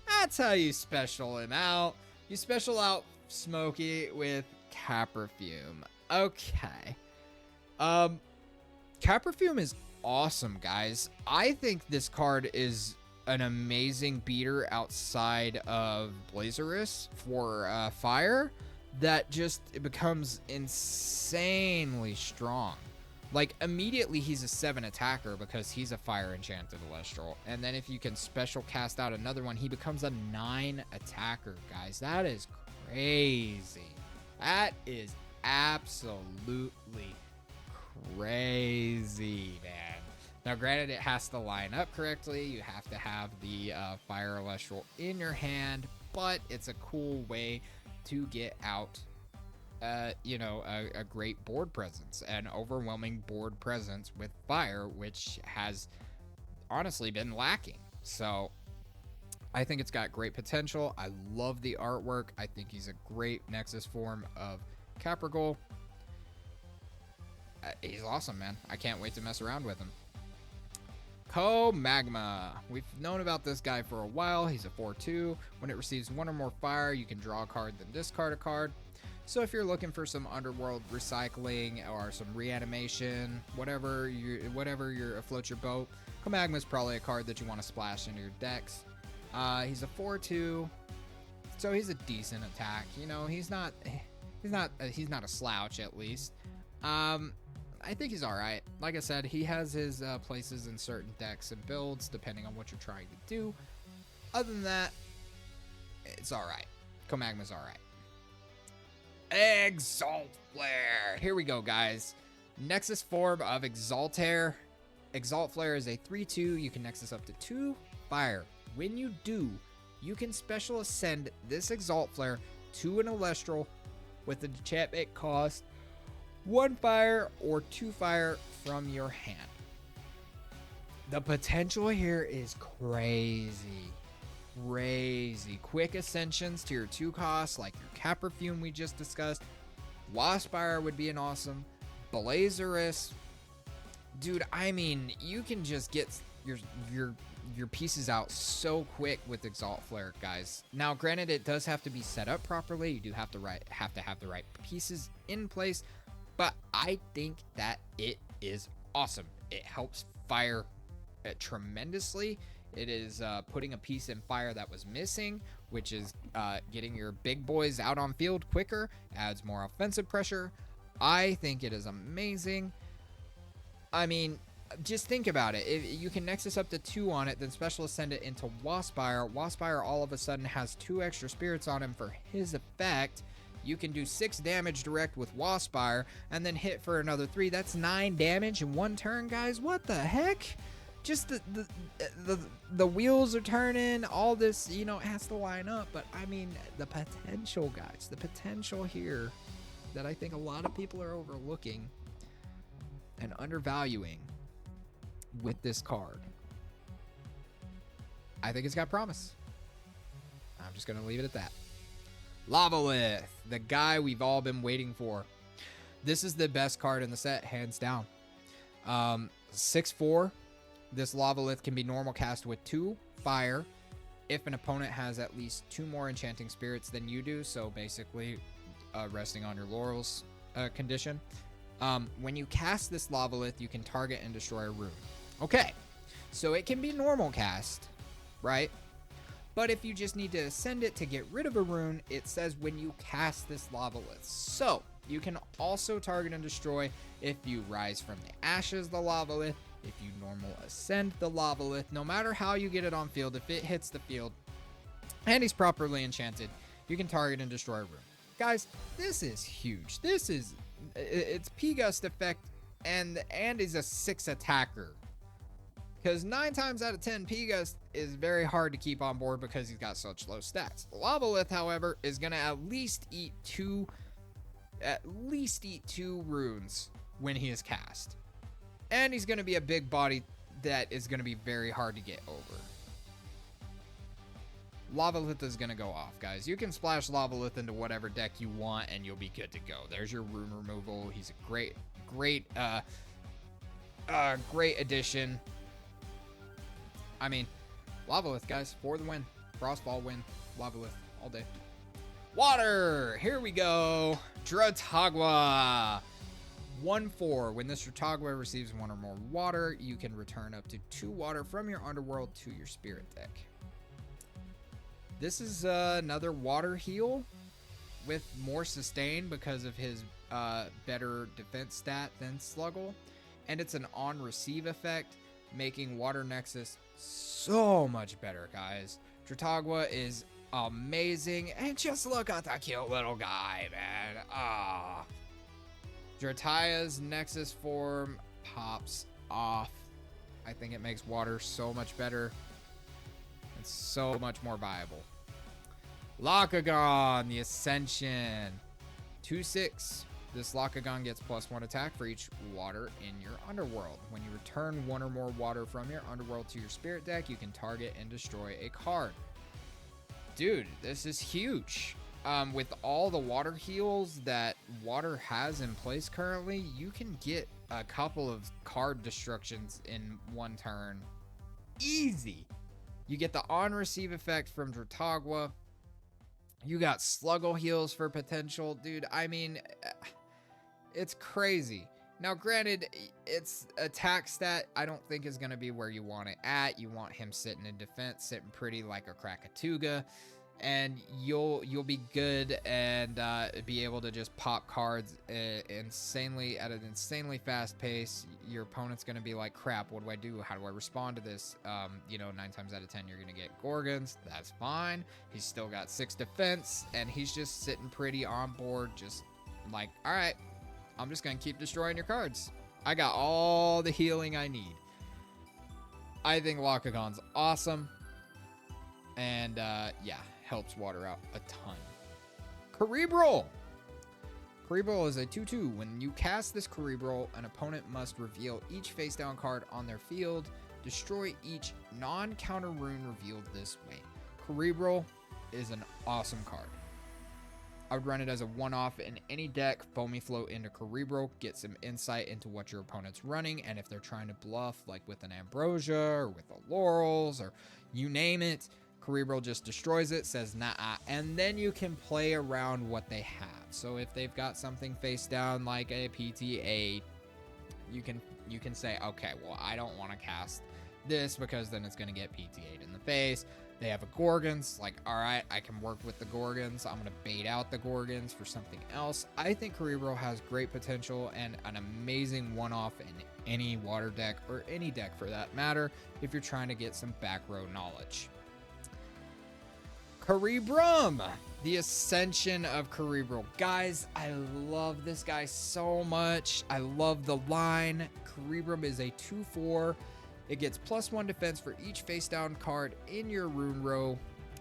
That's how you special him out. You special out Smokey with Caperfume. Okay. Caperfume is awesome, guys. I think this card is an amazing beater outside of Blazerus for fire that just it becomes insanely strong. Like, immediately he's a 7 attacker because he's a fire enchanted Elestral. And then if you can special cast out another one, he becomes a 9 attacker, guys. That is crazy. That is absolutely crazy, man. Now, granted, it has to line up correctly. You have to have the fire Elestral in your hand, but it's a cool way to get out a great board presence, an overwhelming board presence with fire, which has honestly been lacking. So I think it's got great potential. I love the artwork. I think he's a great Nexus form of Caprigol. He's awesome, man. I can't wait to mess around with him. Co-Magma. We've known about this guy for a while. He's a 4/2. When it receives 1 or more fire, you can draw a card, then discard a card. So if you're looking for some underworld recycling or some reanimation, whatever your afloat your boat, Co-Magma is probably a card that you want to splash into your decks. He's a 4/2, so he's a decent attack. You know, he's not a slouch, at least. I think he's all right. Like I said, he has his places in certain decks and builds depending on what you're trying to do. Other than that, it's all right. Co-Magma's all right. Exalt Flare. Here we go, guys. Nexus form of Exaltair. Exalt Flare is a 3/2. You can Nexus up to 2 fire. When you do, you can special ascend this Exalt Flare to an Elestral with an enchantment cost 1 fire or 2 fire from your hand. The potential here is crazy. Quick ascensions to your 2 costs, like your Caperfume we just discussed. Waspire would be an awesome. Blazerus. Dude, I mean, you can just get your pieces out so quick with Exalt Flare, guys. Now, granted, it does have to be set up properly. You do have to have the right pieces in place, but I think that it is awesome. It helps fire tremendously. It is putting a piece in fire that was missing, which is getting your big boys out on field quicker, adds more offensive pressure. I think it is amazing. I mean, just think about it. If you can Nexus up to 2 on it, then special ascend it into Waspire. Waspire all of a sudden has 2 extra spirits on him for his effect. You can do 6 damage direct with Waspire and then hit for another 3. That's 9 damage in 1 turn, guys. What the heck? Just the wheels are turning. All this, you know, has to line up. But I mean, the potential, guys, the potential here that I think a lot of people are overlooking and undervaluing with this card. I think it's got promise. I'm just gonna leave it at that. Lavalith, the guy we've all been waiting for. This is the best card in the set, hands down. 6/4. This Lavalith can be normal cast with 2 fire if an opponent has at least 2 more enchanting spirits than you do. So basically, resting on your laurels condition. When you cast this Lavalith, you can target and destroy a rune. Okay, so it can be normal cast, right? But if you just need to ascend it to get rid of a rune, it says when you cast this Lavalith. So you can also target and destroy if you rise from the ashes the Lavalith, if you normal ascend the Lavalith. No matter how you get it on field, if it hits the field and he's properly enchanted, you can target and destroy a rune. Guys, this is huge. It's P-Gust effect and is a 6 attacker. Because 9 times out of 10, Piga is very hard to keep on board because he's got such low stats. Lavalith, however, is going to at least eat two runes when he is cast. And he's going to be a big body that is going to be very hard to get over. Lavalith is going to go off, guys. You can splash Lavalith into whatever deck you want and you'll be good to go. There's your rune removal. He's a great addition. I mean, Lavalith, guys, for the win. Frostfall win. Lavalith all day. Water! Here we go. Dratagua. 1/4. When this Dratagua receives 1 or more water, you can return up to 2 water from your underworld to your spirit deck. This is another water heal with more sustain because of his better defense stat than Sluggle. And it's an on-receive effect, making Water Nexus so much better, guys. Dratagua is amazing. And just look at that cute little guy, man. Ah. Drataya's Nexus form pops off. I think it makes water so much better. It's so much more viable. Lakagon, the Ascension. 2/6. This Lakagon gets +1 attack for each water in your underworld. When you return 1 or more water from your underworld to your spirit deck, you can target and destroy a card. Dude, this is huge. With all the water heals that water has in place currently, you can get a couple of card destructions in 1 turn. Easy. You get the on-receive effect from Dratagua. You got Sluggle heals for potential. Dude, I mean, it's crazy. Now, granted, its attack stat I don't think is going to be where you want it at. You want him sitting in defense, sitting pretty like a Krakatuga. And you'll be good and be able to just pop cards insanely at an insanely fast pace. Your opponent's going to be like, crap, what do I do? How do I respond to this? 9 times out of 10, you're going to get Gorgons. That's fine. He's still got 6 defense, and he's just sitting pretty on board, just like, all right, I'm just going to keep destroying your cards. I got all the healing I need. I think Lakagon's awesome. And, yeah, helps water out a ton. Cerebral! Cerebral is a 2/2. When you cast this Cerebral, an opponent must reveal each face-down card on their field. Destroy each non-counter rune revealed this way. Cerebral is an awesome card. I would run it as a one-off in any deck. Foamy Float into Cerebral. Get some insight into what your opponent's running, and if they're trying to bluff, like with an Ambrosia or with the Laurels or you name it, Cerebral just destroys it, says nah, and then you can play around what they have. So if they've got something face down like a PTA, you can say, okay, well, I don't want to cast this because then it's going to get PTA'd in the face. They have a Gorgons, like, all right, I can work with the Gorgons. I'm going to bait out the Gorgons for something else. I think Cerebral has great potential and an amazing one-off in any water deck, or any deck for that matter, if you're trying to get some back row knowledge. Cerebrum, the Ascension of Cerebral. Guys, I love this guy so much. I love the line. Cerebrum is a 2/4. It gets +1 defense for each face-down card in your rune row.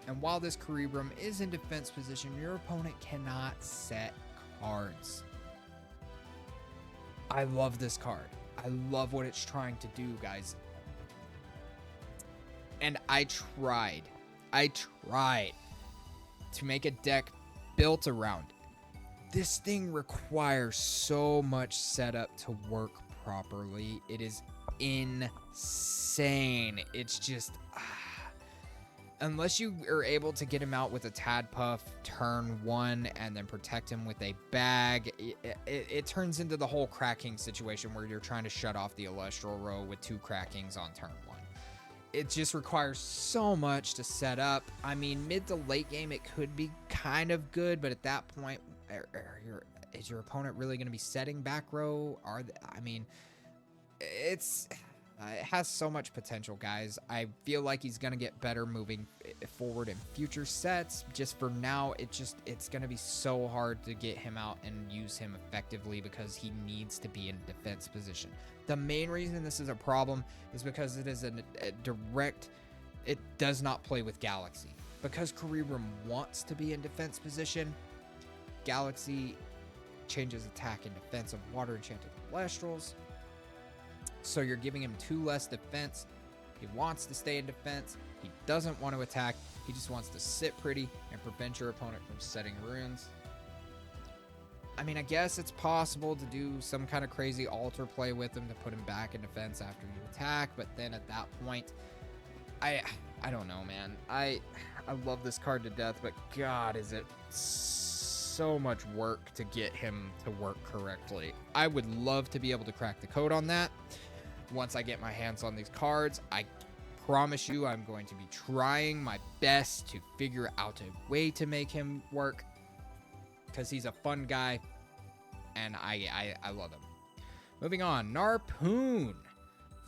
And while this Cerebrum is in defense position, your opponent cannot set cards. I love this card. I love what it's trying to do, guys. And I tried to make a deck built around it. This thing requires so much setup to work properly. It is insane. It's just unless you are able to get him out with a Tadpuff turn 1 and then protect him with a bag, it turns into the whole cracking situation where you're trying to shut off the Elestral row with 2 crackings on turn 1. It just requires so much to set up. I mean, mid to late game, it could be kind of good, but at that point, is your opponent really going to be setting back row? I mean, it's It has so much potential, guys. I feel like he's going to get better moving forward in future sets. Just for now, it's going to be so hard to get him out and use him effectively because he needs to be in defense position. The main reason this is a problem is because it is a direct, it does not play with Galaxy. Because Kuririm wants to be in defense position, Galaxy changes attack and defense of Water Enchanted Elestrals. So you're giving him 2 less defense. He wants to stay in defense. He doesn't want to attack. He just wants to sit pretty and prevent your opponent from setting runes. I mean, I guess it's possible to do some kind of crazy altar play with him to put him back in defense after you attack. But then at that point, I don't know, man. I love this card to death, but God, is it so much work to get him to work correctly. I would love to be able to crack the code on that. Once I get my hands on these cards, I promise you I'm going to be trying my best to figure out a way to make him work because he's a fun guy and I love him. Moving on, Narpoon.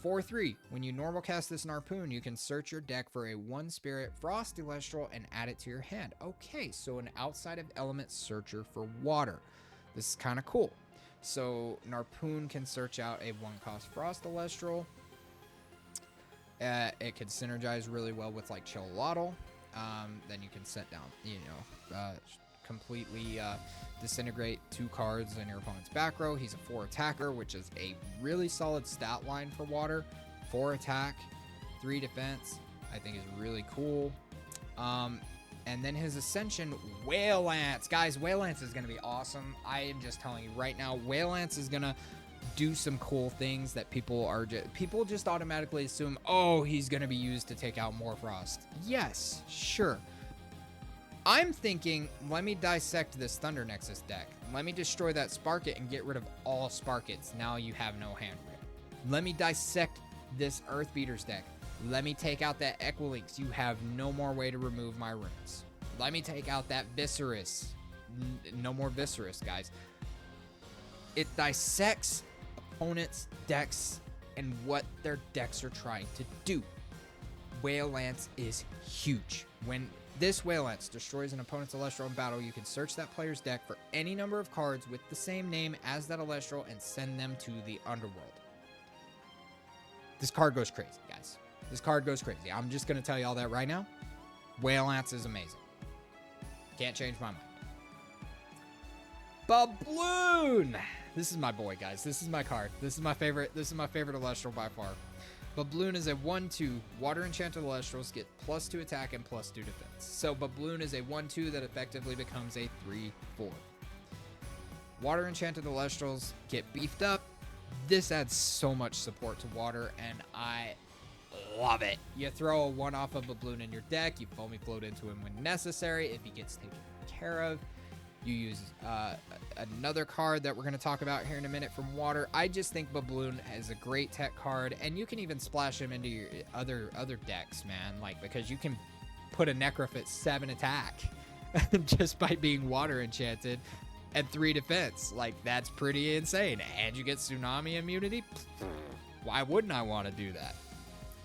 4/3. When you normal cast this Narpoon, you can search your deck for a 1-spirit Frost Elestral and add it to your hand. Okay, so an outside of element searcher for water. This is kind of cool. So Narpoon can search out a 1-cost Frost Elestral. It can synergize really well with like Chilotl. Then you can set down, completely disintegrate 2 cards in your opponent's back row. He's a 4 attacker, which is a really solid stat line for water. 4 attack, 3 defense, I think is really cool. And then his Ascension, Whale Lance. Guys, Whale Lance is going to be awesome. I am just telling you right now, Whale Lance is going to do some cool things that people just automatically assume, oh, he's going to be used to take out more Frost. Yes, sure. I'm thinking, let me dissect this Thunder Nexus deck. Let me destroy that Sparkit and get rid of all Sparkits. Now you have no hand grip. Let me dissect this Earth Beaters deck. Let me take out that Equilynx. You have no more way to remove my runes. Let me take out that Viscerus. No more Viscerus, guys. It dissects opponents' decks and what their decks are trying to do. Whale Lance is huge. When this Whale Lance destroys an opponent's Elestral in battle, you can search that player's deck for any number of cards with the same name as that Elestral and send them to the underworld. This card goes crazy, guys. This card goes crazy. I'm just going to tell you all that right now. Whale Lance is amazing. Can't change my mind. Babloon! This is my boy, guys. This is my card. This is my favorite Elestral by far. Babloon is a 1/2. Water Enchanted Elestrals get +2 attack and +2 defense. So Babloon is a 1/2 that effectively becomes a 3/4. Water Enchanted Elestrals get beefed up. This adds so much support to water, and I love it. You throw a 1 off of Babloon in your deck. You foamy float into him when necessary if he gets taken care of. You use another card that we're going to talk about here in a minute from water. I just think Babloon is a great tech card, and you can even splash him into your other decks, man. Like, because you can put a Necrof at 7 attack just by being water enchanted and 3 defense. Like, that's pretty insane. And you get Tsunami immunity. Why wouldn't I want to do that?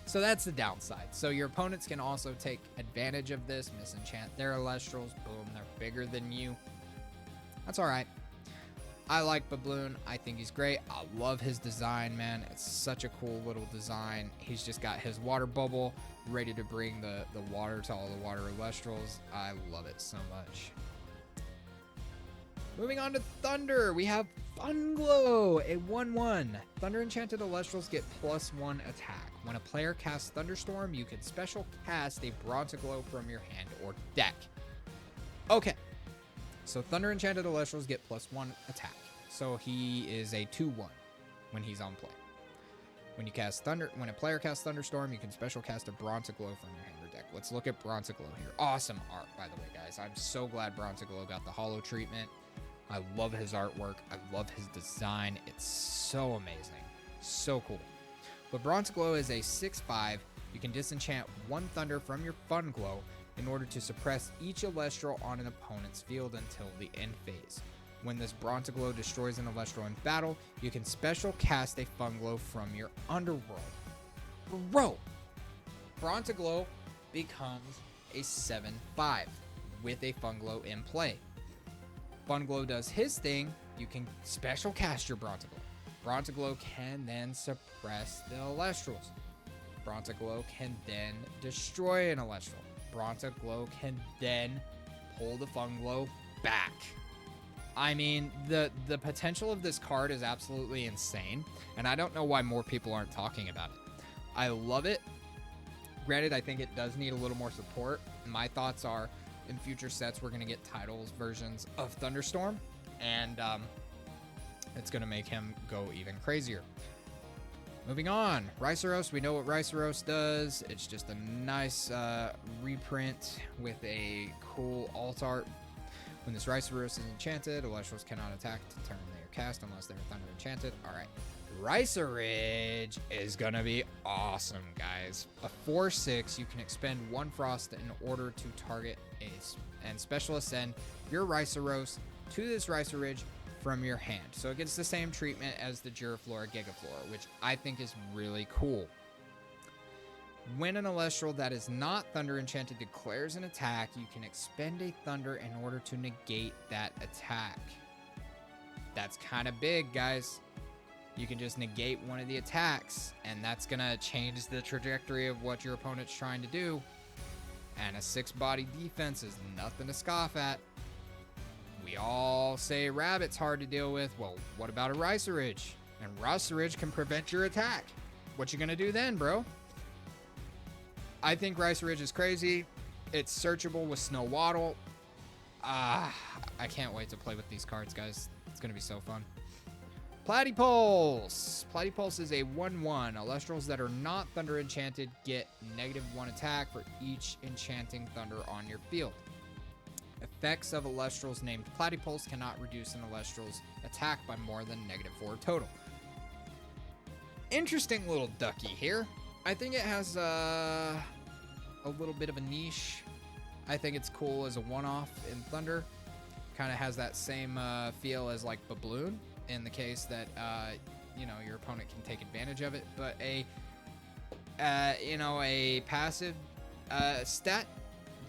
So that's the downside. So your opponents can also take advantage of this, misenchant their Elestrals. Boom, they're bigger than you. That's all right. I like Babloon. I think he's great. I love his design, man. It's such a cool little design. He's just got his water bubble ready to bring the water to all the water Elestrals. I love it so much. Moving on to Thunder, we have Funglow, a 1/1. Thunder Enchanted Elestrals get +1 attack. When a player casts Thunderstorm, you can special cast a Bronzeglow from your hand or deck. Okay, so Thunder Enchanted Elestrals get +1 attack. So he is a 2/1 when he's on play. When a player casts Thunderstorm, you can special cast a Bronzeglow from your hand or deck. Let's look at Bronzeglow here. Awesome art, by the way, guys. I'm so glad Bronzeglow got the holo treatment. I love his artwork. I love his design. It's so amazing. So cool. But Bronzeglow is a 6/5. You can disenchant 1 Thunder from your Funglow in order to suppress each Elestral on an opponent's field until the end phase. When this Bronzeglow destroys an Elestral in battle, you can special cast a Funglow from your underworld. Bro, Bronzaglow becomes a 7/5 with a Funglow in play. Funglow does his thing. You can special cast your Bronzaglow. Bronzaglow can then suppress the Elestrals. Bronzaglow can then destroy an Elestral. Bronzaglow can then pull the Funglow back. I mean, the potential of this card is absolutely insane, and I don't know why more people aren't talking about it. I love it. Granted, I think it does need a little more support. My thoughts are, in future sets, we're going to get titles versions of Thunderstorm, and it's going to make him go even crazier. Moving on, Riceros. We know what Riceros does. It's just a nice reprint with a cool alt art. When this Riceros is enchanted, Elestrals cannot attack to turn they are cast unless they're Thunder enchanted. All right. Ricerage is going to be awesome, guys. A 4/6, you can expend 1 Frost in order to target and special ascend your Riceros to this Ricerage from your hand. So it gets the same treatment as the Giraflora Gigaflora, which I think is really cool. When an Elestral that is not Thunder Enchanted declares an attack, you can expend a Thunder in order to negate that attack. That's kind of big, guys. You can just negate one of the attacks, and that's going to change the trajectory of what your opponent's trying to do. And a 6-body defense is nothing to scoff at. We all say Rabbit's hard to deal with. Well, what about a Ricerage? And Ricerage can prevent your attack. What you going to do then, bro? I think Ricerage is crazy. It's searchable with Snow Waddle. I can't wait to play with these cards, guys. It's going to be so fun. Platypulse. Platypulse is a 1/1. Elestrals that are not Thunder Enchanted get -1 attack for each enchanting Thunder on your field. Effects of Elestrals named Platypulse cannot reduce an Elestral's attack by more than -4 total. Interesting little ducky here. I think it has a little bit of a niche. I think it's cool as a one-off in Thunder. Kind of has that same feel as like Babloon in the case that your opponent can take advantage of it. But a passive stat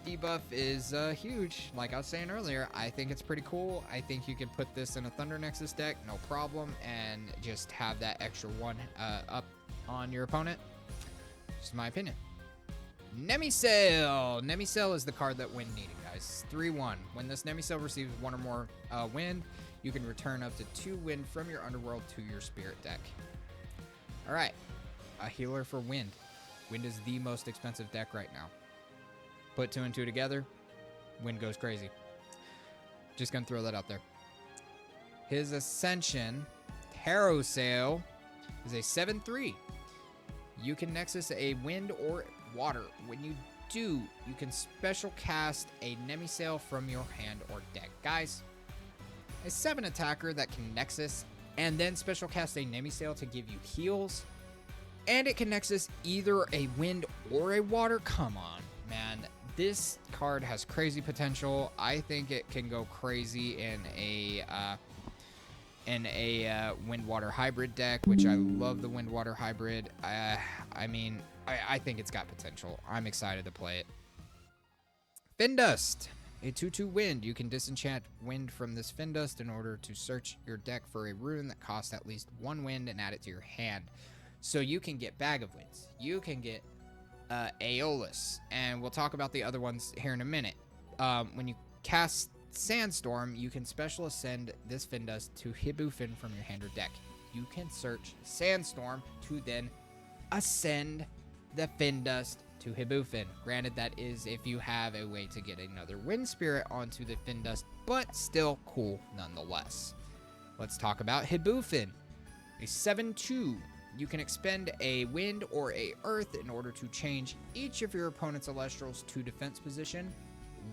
debuff is huge. Like I was saying earlier, I think it's pretty cool. I think you can put this in a Thunder Nexus deck, no problem, and just have that extra 1 up on your opponent. Just my opinion. Nemicell. Nemicell is the card that Wind needed, guys. 3/1. When this Nemicell receives 1 or more Wind, you can return up to 2 Wind from your Underworld to your Spirit deck. All right. A healer for Wind. Wind is the most expensive deck right now. Put 2 and 2 together, Wind goes crazy. Just going to throw that out there. His Ascension, Terrasail, is a 7/3. You can Nexus a Wind or Water. When you do, you can special cast a Nemicell from your hand or deck. Guys, a 7 attacker that can Nexus and then special cast a Nemicell to give you heals, and it can Nexus either a Wind or a Water. Come on, man. This card has crazy potential. I think it can go crazy in a Wind-Water hybrid deck, which I love the Wind-Water hybrid. I think it's got potential. I'm excited to play it. Findust, a 2/2 Wind. You can disenchant Wind from this Findust in order to search your deck for a rune that costs at least 1 Wind and add it to your hand. So you can get Bag of Winds. You can get Aeolus, and we'll talk about the other ones here in a minute. When you cast Sandstorm, you can special ascend this Findust to Hibufin from your hand or deck. You can search Sandstorm to then ascend the Findust to Hibufin. Granted, that is if you have a way to get another Wind Spirit onto the Findust, but still cool nonetheless. Let's talk about Hibufin, a 7/2. You can expend a Wind or a Earth in order to change each of your opponent's Elestrals to defense position.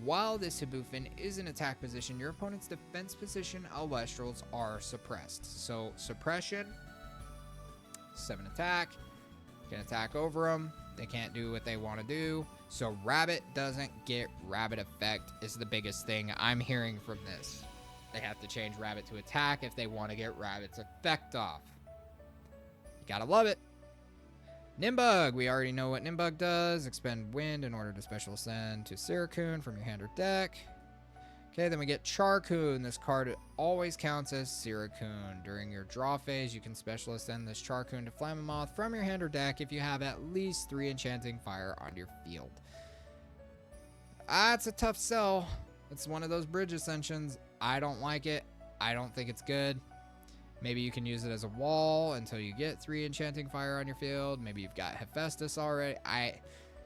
While this Hibufin is in attack position, your opponent's defense position Elestrals are suppressed. So suppression, 7 attack, can attack over them. They can't do what they want to do. So Rabbit doesn't get Rabbit effect is the biggest thing I'm hearing from this. They have to change Rabbit to attack if they want to get Rabbit's effect off. Gotta love it. Nimbug. We already know what Nimbug does. Expend wind in order to special ascend to Siracoon from your hand or deck. Okay, then we get Charcoon. This card always counts as Siracoon. During your draw phase, you can special ascend this Charcoon to Flammoth from your hand or deck if you have at least 3 enchanting fire on your field. It's a tough sell. It's one of those bridge ascensions. I don't like it. I don't think it's good. Maybe you can use it as a wall until you get 3 enchanting fire on your field. Maybe you've got Hephaestus already.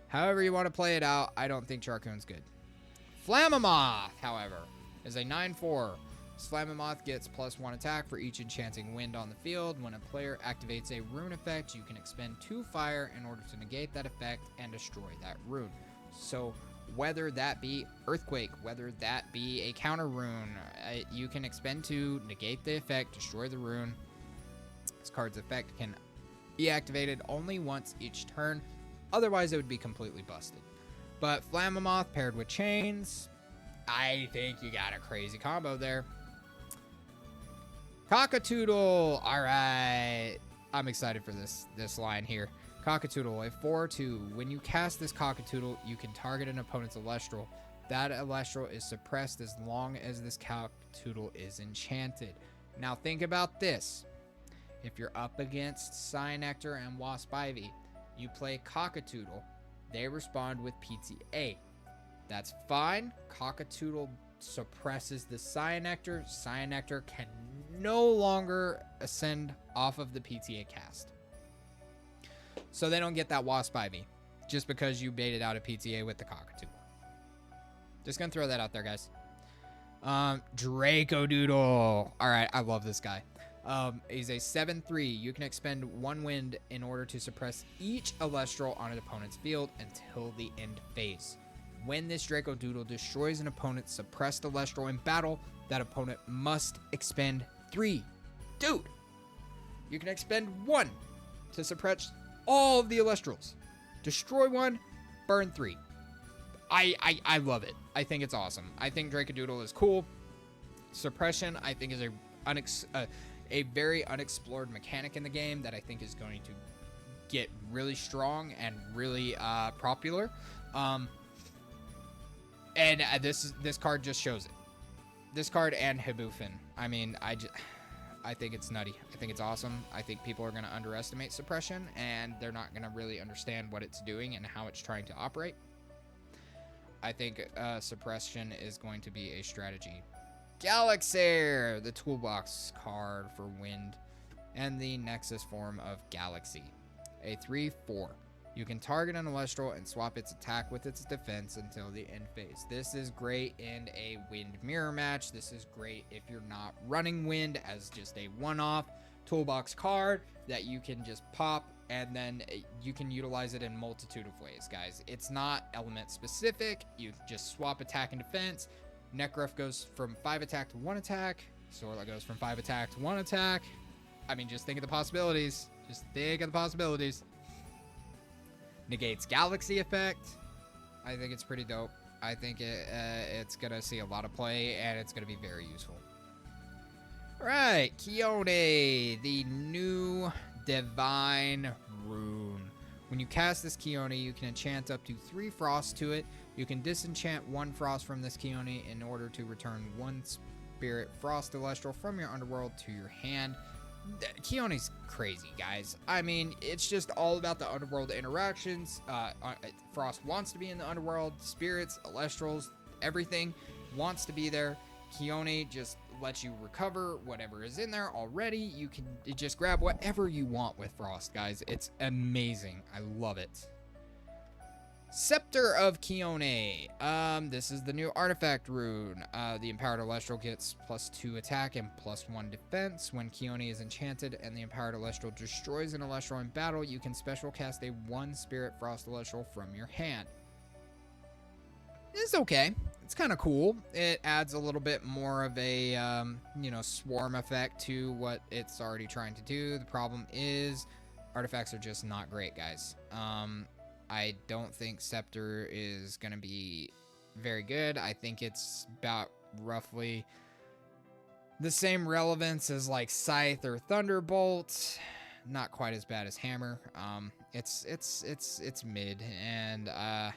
However you want to play it out, I don't think Charcoon's good. Flammoth, however, is a 9/4. This Flammoth gets +1 attack for each enchanting wind on the field. When a player activates a rune effect, you can expend 2 fire in order to negate that effect and destroy that rune. So whether that be Earthquake, whether that be a counter rune, you can expend 2, negate the effect, destroy the rune. This card's effect can be activated only once each turn. Otherwise, it would be completely busted. But Flammoth paired with Chains, I think you got a crazy combo there. Cockatoodle. All right. I'm excited for this line here. Cockatoodle, a 4/2. When you cast this Cockatoodle, you can target an opponent's Elestral. That Elestral is suppressed as long as this Cockatoodle is enchanted. Now think about this. If you're up against Cyanectar and Wasp Ivy, you play Cockatoodle. They respond with PTA. That's fine. Cockatoodle suppresses the Cyanectar. Cyanectar can no longer ascend off of the PTA cast. So they don't get that Wasp Ivy just because you baited out a PTA with the Cockatoodle. Just gonna throw that out there, guys. Dracodoodle. All right, I love this guy. He's a 7/3. You can expend 1 wind in order to suppress each Elestral on an opponent's field until the end phase. When this Dracodoodle destroys an opponent's suppressed Elestral in battle, that opponent must expend 3. Dude, you can expend 1 to suppress all of the Elestrals. Destroy 1, burn 3. I love it. I think it's awesome. I think Dracodoodle is cool. Suppression, I think, is a very unexplored mechanic in the game that I think is going to get really strong and really popular. And this card just shows it. This card and Hibufen. I mean, I think it's nutty. I think it's awesome. I think people are going to underestimate suppression, and they're not going to really understand what it's doing and how it's trying to operate. I think suppression is going to be a strategy. Galaxair, the toolbox card for wind, and the Nexus form of Galaxy. A 3/4. You can target an Elestral and swap its attack with its defense until the end phase. This is great in a wind mirror match. This is great if you're not running wind as just a one-off toolbox card that you can just pop, and then you can utilize it in multitude of ways, guys. It's not element specific. You just swap attack and defense. Necruf goes from 5 attack to 1 attack. Sorla goes from 5 attack to 1 attack. I mean, just think of the possibilities. Just think of the possibilities. Negates Galaxy effect. I think it's pretty dope. I think it's going to see a lot of play, and it's going to be very useful. All right, Kione, the new Divine Rune. When you cast this Kione, you can enchant up to 3 Frost to it. You can disenchant 1 Frost from this Kione in order to return 1 Spirit Frost Celestial from your underworld to your hand. Kione's crazy, guys. I mean, it's just all about the underworld interactions. Frost wants to be in the underworld. Spirits, Elestrals, everything wants to be there. Kione just lets you recover whatever is in there already. You can just grab whatever you want with Frost, guys. It's amazing. I love it. Scepter of Kione. This is the new artifact rune. The Empowered Elestral gets +2 attack and +1 defense. When Kione is enchanted and the Empowered Elestral destroys an Elestral in battle, you can special cast a 1 Spirit Frost Elestral from your hand. It's okay. It's kind of cool. It adds a little bit more of a, swarm effect to what it's already trying to do. The problem is artifacts are just not great, guys. I don't think Scepter is going to be very good. I think it's about roughly the same relevance as like Scythe or Thunderbolt. not quite as bad as Hammer. It's mid, and yeah.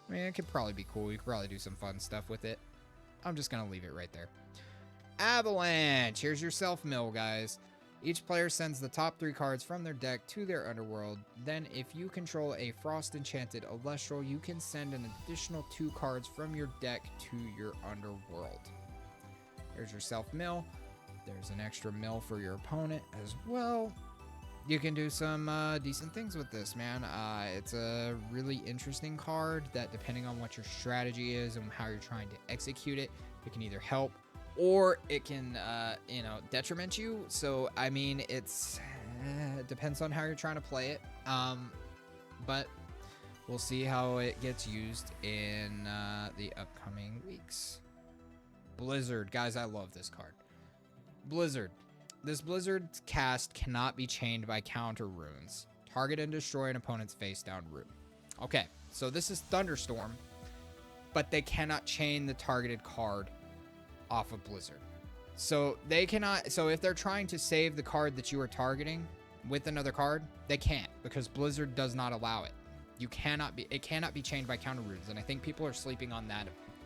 I mean, it could probably be cool. You could probably do some fun stuff with it. I'm just gonna leave it right there. Avalanche. Here's your self-mill, guys. Each player sends the top 3 cards from their deck to their underworld. Then, if you control a Frost-enchanted Elestral, you can send an additional 2 cards from your deck to your underworld. There's your self-mill. There's an extra mill for your opponent as well. You can do some decent things with this, man. It's a really interesting card that, depending on what your strategy is and how you're trying to execute it, it can either help or it can, detriment you. So, I mean, it depends on how you're trying to play it. But we'll see how it gets used in the upcoming weeks. Blizzard. Guys, I love this card. Blizzard. This Blizzard cast cannot be chained by counter runes. Target and destroy an opponent's face down rune. Okay, so this is Thunderstorm, but they cannot chain the targeted card off of Blizzard. So they cannot, so if they're trying to save the card that you are targeting with another card, they can't, because Blizzard does not allow it. It cannot be chained by counter runes, and I think people are sleeping on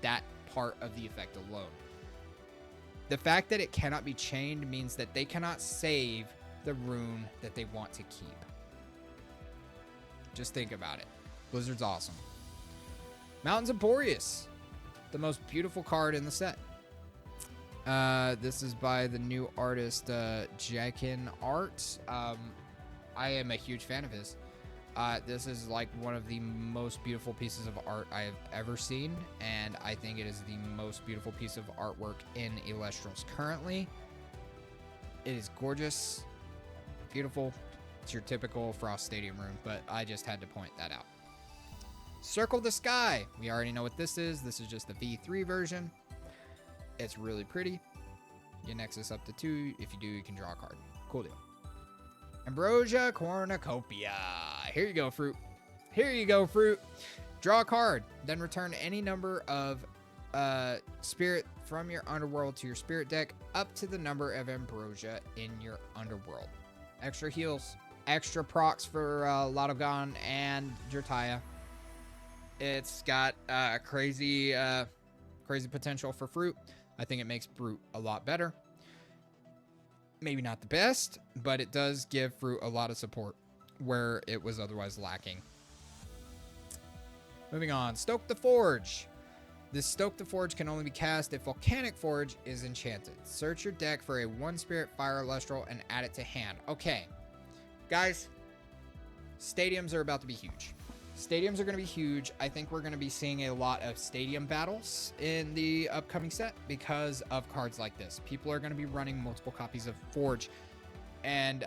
that part of the effect alone. The fact that it cannot be chained means that they cannot save the rune that they want to keep. Just think about it. Blizzard's awesome. Mountains of Boreas, the most beautiful card in the set. This is by the new artist, Jakin Art. I am a huge fan of his. This is like one of the most beautiful pieces of art I have ever seen, and I think it is the most beautiful piece of artwork in Elestrals currently. It is gorgeous, beautiful. It's your typical Frost Stadium rune, but I just had to point that out. Circle the Sky. We already know what this is. This is just the V3 version. It's really pretty. You Nexus up to 2. If you do, you can draw a card. Cool deal. Ambrosia Cornucopia. Here you go, fruit. Here you go, fruit. Draw a card. Then return any number of spirit from your underworld to your spirit deck up to the number of ambrosia in your underworld. Extra heals. Extra procs for Lodogon and Jertaya. It's got crazy potential for fruit. I think it makes Brute a lot better. Maybe not the best, but it does give Fruit a lot of support where it was otherwise lacking. Moving on, Stoke the Forge. This Stoke the Forge can only be cast if Volcanic Forge is enchanted. Search your deck for a 1-spirit Fire Elestral and add it to hand. Okay, guys, stadiums are about to be huge. Stadiums are going to be huge. I think we're going to be seeing a lot of stadium battles in the upcoming set because of cards like this. People are going to be running multiple copies of Forge and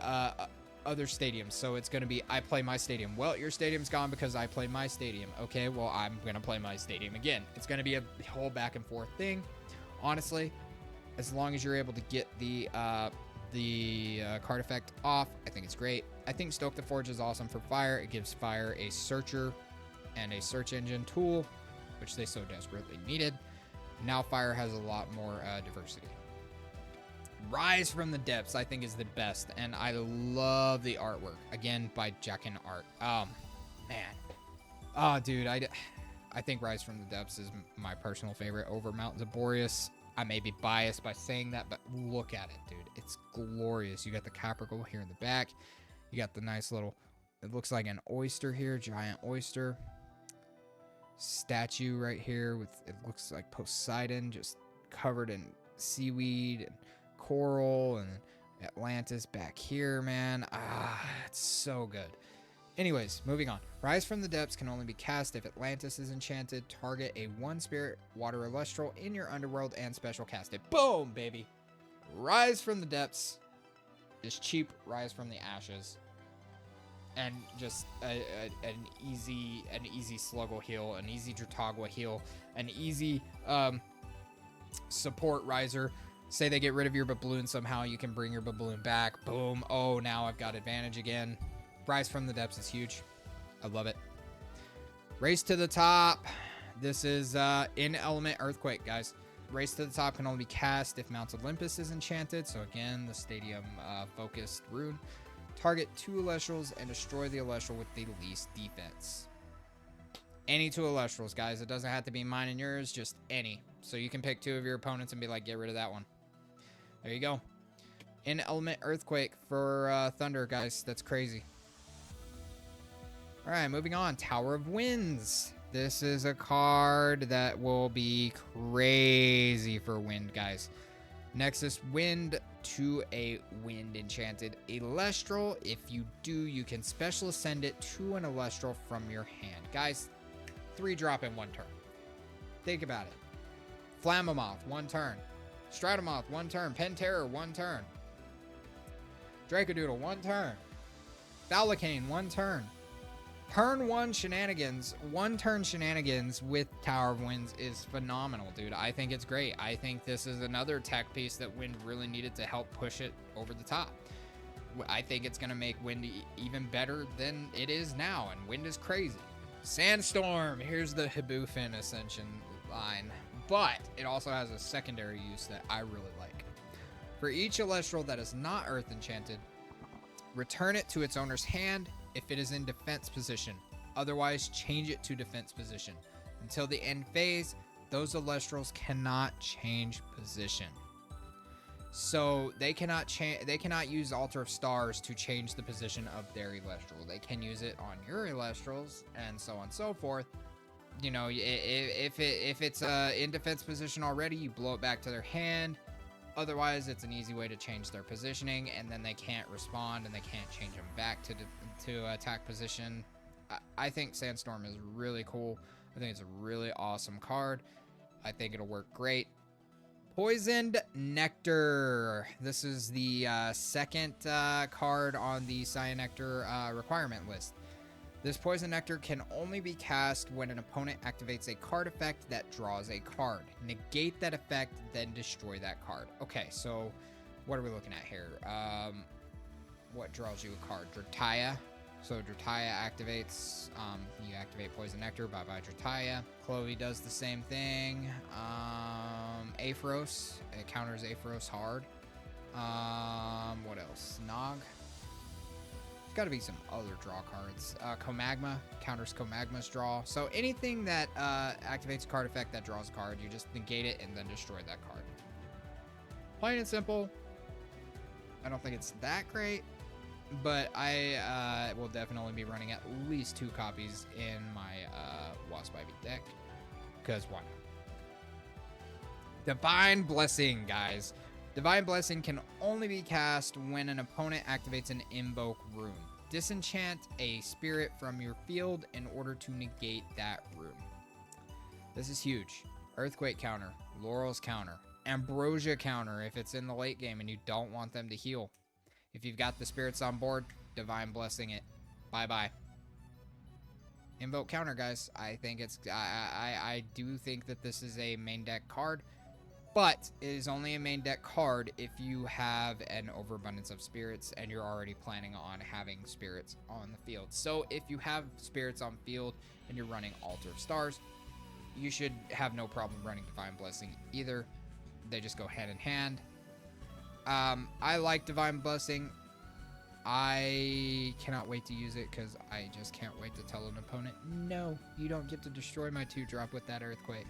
other stadiums. So it's going to be, I play my stadium. Well, your stadium's gone because I play my stadium. Okay, well, I'm going to play my stadium again. It's going to be a whole back and forth thing. Honestly, as long as you're able to get the card effect off, I think it's great. I think Stoke the Forge is awesome for Fire. It gives Fire a searcher and a search engine tool, which they so desperately needed. Now Fire has a lot more diversity. Rise from the Depths, I think, is the best, and I love the artwork. Again, by Jakin Art. Man. Oh, dude, I think Rise from the Depths is my personal favorite over Mountains of Boreas. I may be biased by saying that, but look at it, dude. It's glorious. You got the Capricorn here in the back. You got the nice little, it looks like an oyster here, giant oyster. Statue right here with, it looks like Poseidon, just covered in seaweed and coral, and Atlantis back here, man. It's so good. Anyways, moving on. Rise from the Depths can only be cast if Atlantis is enchanted. Target a 1-spirit water Elestral in your underworld and special cast it. Boom, baby. Rise from the Depths is cheap. Rise from the Ashes. And just an easy Sluggle heal, an easy Dratagua heal, an easy support riser. Say they get rid of your Baboon somehow, you can bring your Baboon back. Boom. Oh, now I've got advantage again. Rise from the Depths is huge. I love it. Race to the Top. This is in Element Earthquake, guys. Race to the Top can only be cast if Mount Olympus is enchanted. So again, the stadium focused rune. Target 2 Elestrals and destroy the Elestral with the least defense. Any 2 Elestrals, guys. It doesn't have to be mine and yours, just any. So you can pick 2 of your opponents and be like, get rid of that one. There you go. In element Earthquake for Thunder, guys. That's crazy. Alright, moving on. Tower of Winds. This is a card that will be crazy for Wind, guys. Nexus Wind to a Wind Enchanted Elestral. If you do, you can special ascend it to an Elestral from your hand. Guys, 3 drop in 1 turn. Think about it. Flammomoth, 1 turn. Stratomoth, 1 turn. Penterror, 1 turn. Dracodoodle, 1 turn. Thalaccane, 1 turn. Turn 1 shenanigans, 1 turn shenanigans with Tower of Winds is phenomenal, dude. I think it's great. I think this is another tech piece that Wind really needed to help push it over the top. I think it's going to make Wind even better than it is now, and Wind is crazy. Sandstorm, here's the Hibufin Ascension line, but it also has a secondary use that I really like. For each Elestral that is not Earth Enchanted, return it to its owner's hand if it is in defense position. Otherwise, change it to defense position. Until the end phase, those Elestrals cannot change position. So they cannot use Altar of Stars to change the position of their Elestral. They can use it on your Elestrals and so on and so forth. You know, if it's in defense position already, you blow it back to their hand. Otherwise, it's an easy way to change their positioning, and then they can't respond, and they can't change them back to attack position. I think Sandstorm is really cool. I think it's a really awesome card. I think it'll work great. Poisoned Nectar. This is the second card on the Cyanectar requirement list. This Poison Nectar can only be cast when an opponent activates a card effect that draws a card. Negate that effect, then destroy that card. Okay, so what are we looking at here? What draws you a card? Drataya. So Drataya activates, you activate Poison Nectar, bye-bye Drataya. Chloe does the same thing. Aphros, it counters Aphros hard. What else? Nog. Got to be some other draw cards. Comagma counters Comagma's draw. So anything that activates a card effect that draws a card, you just negate it and then destroy that card. Plain and simple. I don't think it's that great, but I will definitely be running at least 2 copies in my Wasp Ivy deck, because why not? Divine Blessing, guys. Divine Blessing can only be cast when an opponent activates an Invoke rune. Disenchant a spirit from your field in order to negate that rune. This is huge. Earthquake counter, Laurel's counter, Ambrosia counter if it's in the late game and you don't want them to heal. If you've got the spirits on board, Divine Blessing it. Bye-bye. Invoke counter, guys. I think it's... I do think that this is a main deck card. But it is only a main deck card if you have an overabundance of spirits and you're already planning on having spirits on the field. So if you have spirits on field and you're running Altar of Stars, you should have no problem running Divine Blessing either. They just go hand in hand. I like Divine Blessing. I cannot wait to use it because I just can't wait to tell an opponent, no, you don't get to destroy my 2-drop with that Earthquake.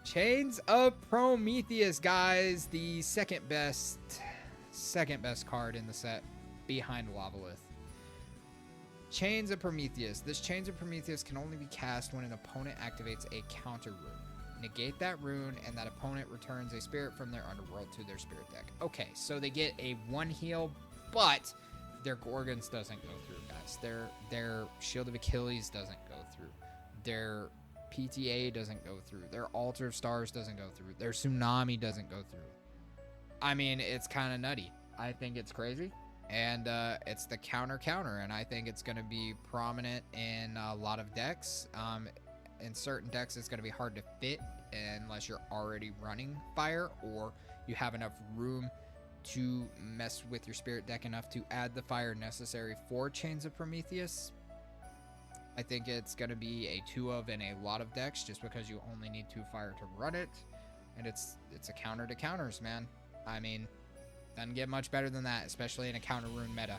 Chains of Prometheus, guys. The second best card in the set behind Lavalith. Chains of Prometheus. This Chains of Prometheus can only be cast when an opponent activates a counter rune. Negate that rune, and that opponent returns a spirit from their underworld to their spirit deck. Okay, so they get a 1 heal, but their Gorgons doesn't go through, guys. Their Shield of Achilles doesn't go through. Their PTA doesn't go through. Their Altar of Stars doesn't go through. Their Tsunami doesn't go through. I mean, it's kind of nutty. I think it's crazy. And it's the counter, and I think it's going to be prominent in a lot of decks. In certain decks, it's going to be hard to fit unless you're already running fire or you have enough room to mess with your spirit deck enough to add the fire necessary for Chains of Prometheus. I think it's going to be a 2-of in a lot of decks just because you only need 2 fire to run it. And it's a counter to counters, man. I mean, doesn't get much better than that, especially in a counter rune meta.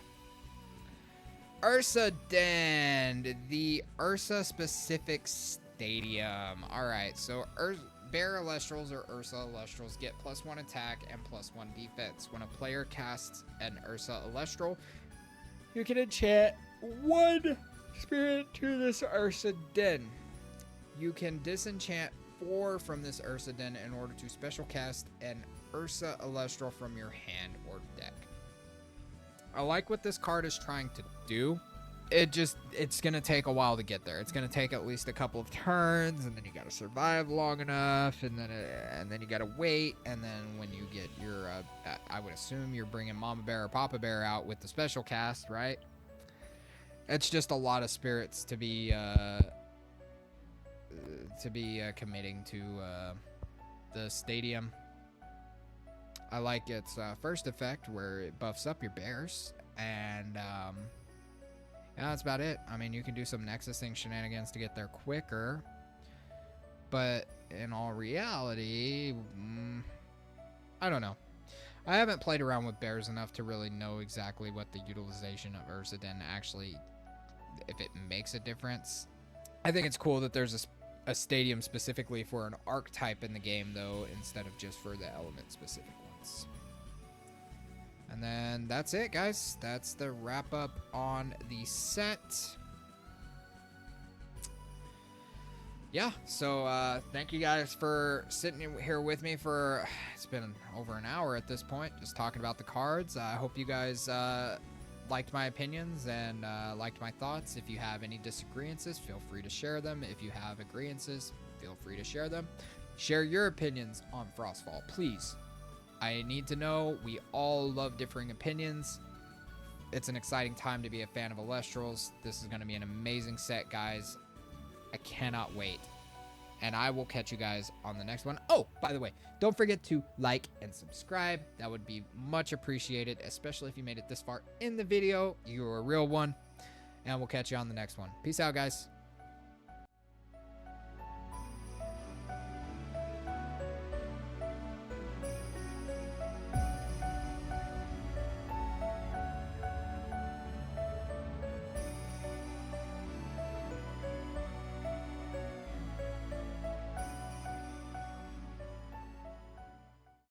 Ursa Den, the Ursa specific stadium. All right, so Bear Elestrals or Ursa Elestrals get +1 attack and +1 defense. When a player casts an Ursa Elestral, you can enchant 1 spirit to this Ursa Den. You can disenchant 4 from this Ursa Den in order to special cast an Ursa Elestral from your hand or deck. I like what this card is trying to do. It's going to take a while to get there. It's going to take at least a couple of turns, and then you got to survive long enough, and then you got to wait, and then when you get your, I would assume you're bringing Mama Bear or Papa Bear out with the special cast, right? It's just a lot of spirits to be committing to the stadium. I like its first effect where it buffs up your bears, and yeah, that's about it. I mean, you can do some Nexusing shenanigans to get there quicker, but in all reality, I don't know. I haven't played around with bears enough to really know exactly what the utilization of Ursa Den actually, if it makes a difference. I think it's cool that there's a stadium specifically for an archetype in the game, though, instead of just for the element specific ones. And then that's it, guys. That's the wrap up on the set. Yeah, so thank you guys for sitting here with me for, it's been over an hour at this point, just talking about the cards. I hope you guys liked my opinions and liked my thoughts. If you have any disagreements, feel free to share them. If you have agreements, feel free to share them. Share your opinions on Frostfall, please. I need to know. We all love differing opinions. It's an exciting time to be a fan of Elestrals. This is going to be an amazing set, guys. I cannot wait. And I will catch you guys on the next one. Oh, by the way, don't forget to like and subscribe. That would be much appreciated, especially if you made it this far in the video. You're a real one. And we'll catch you on the next one. Peace out, guys.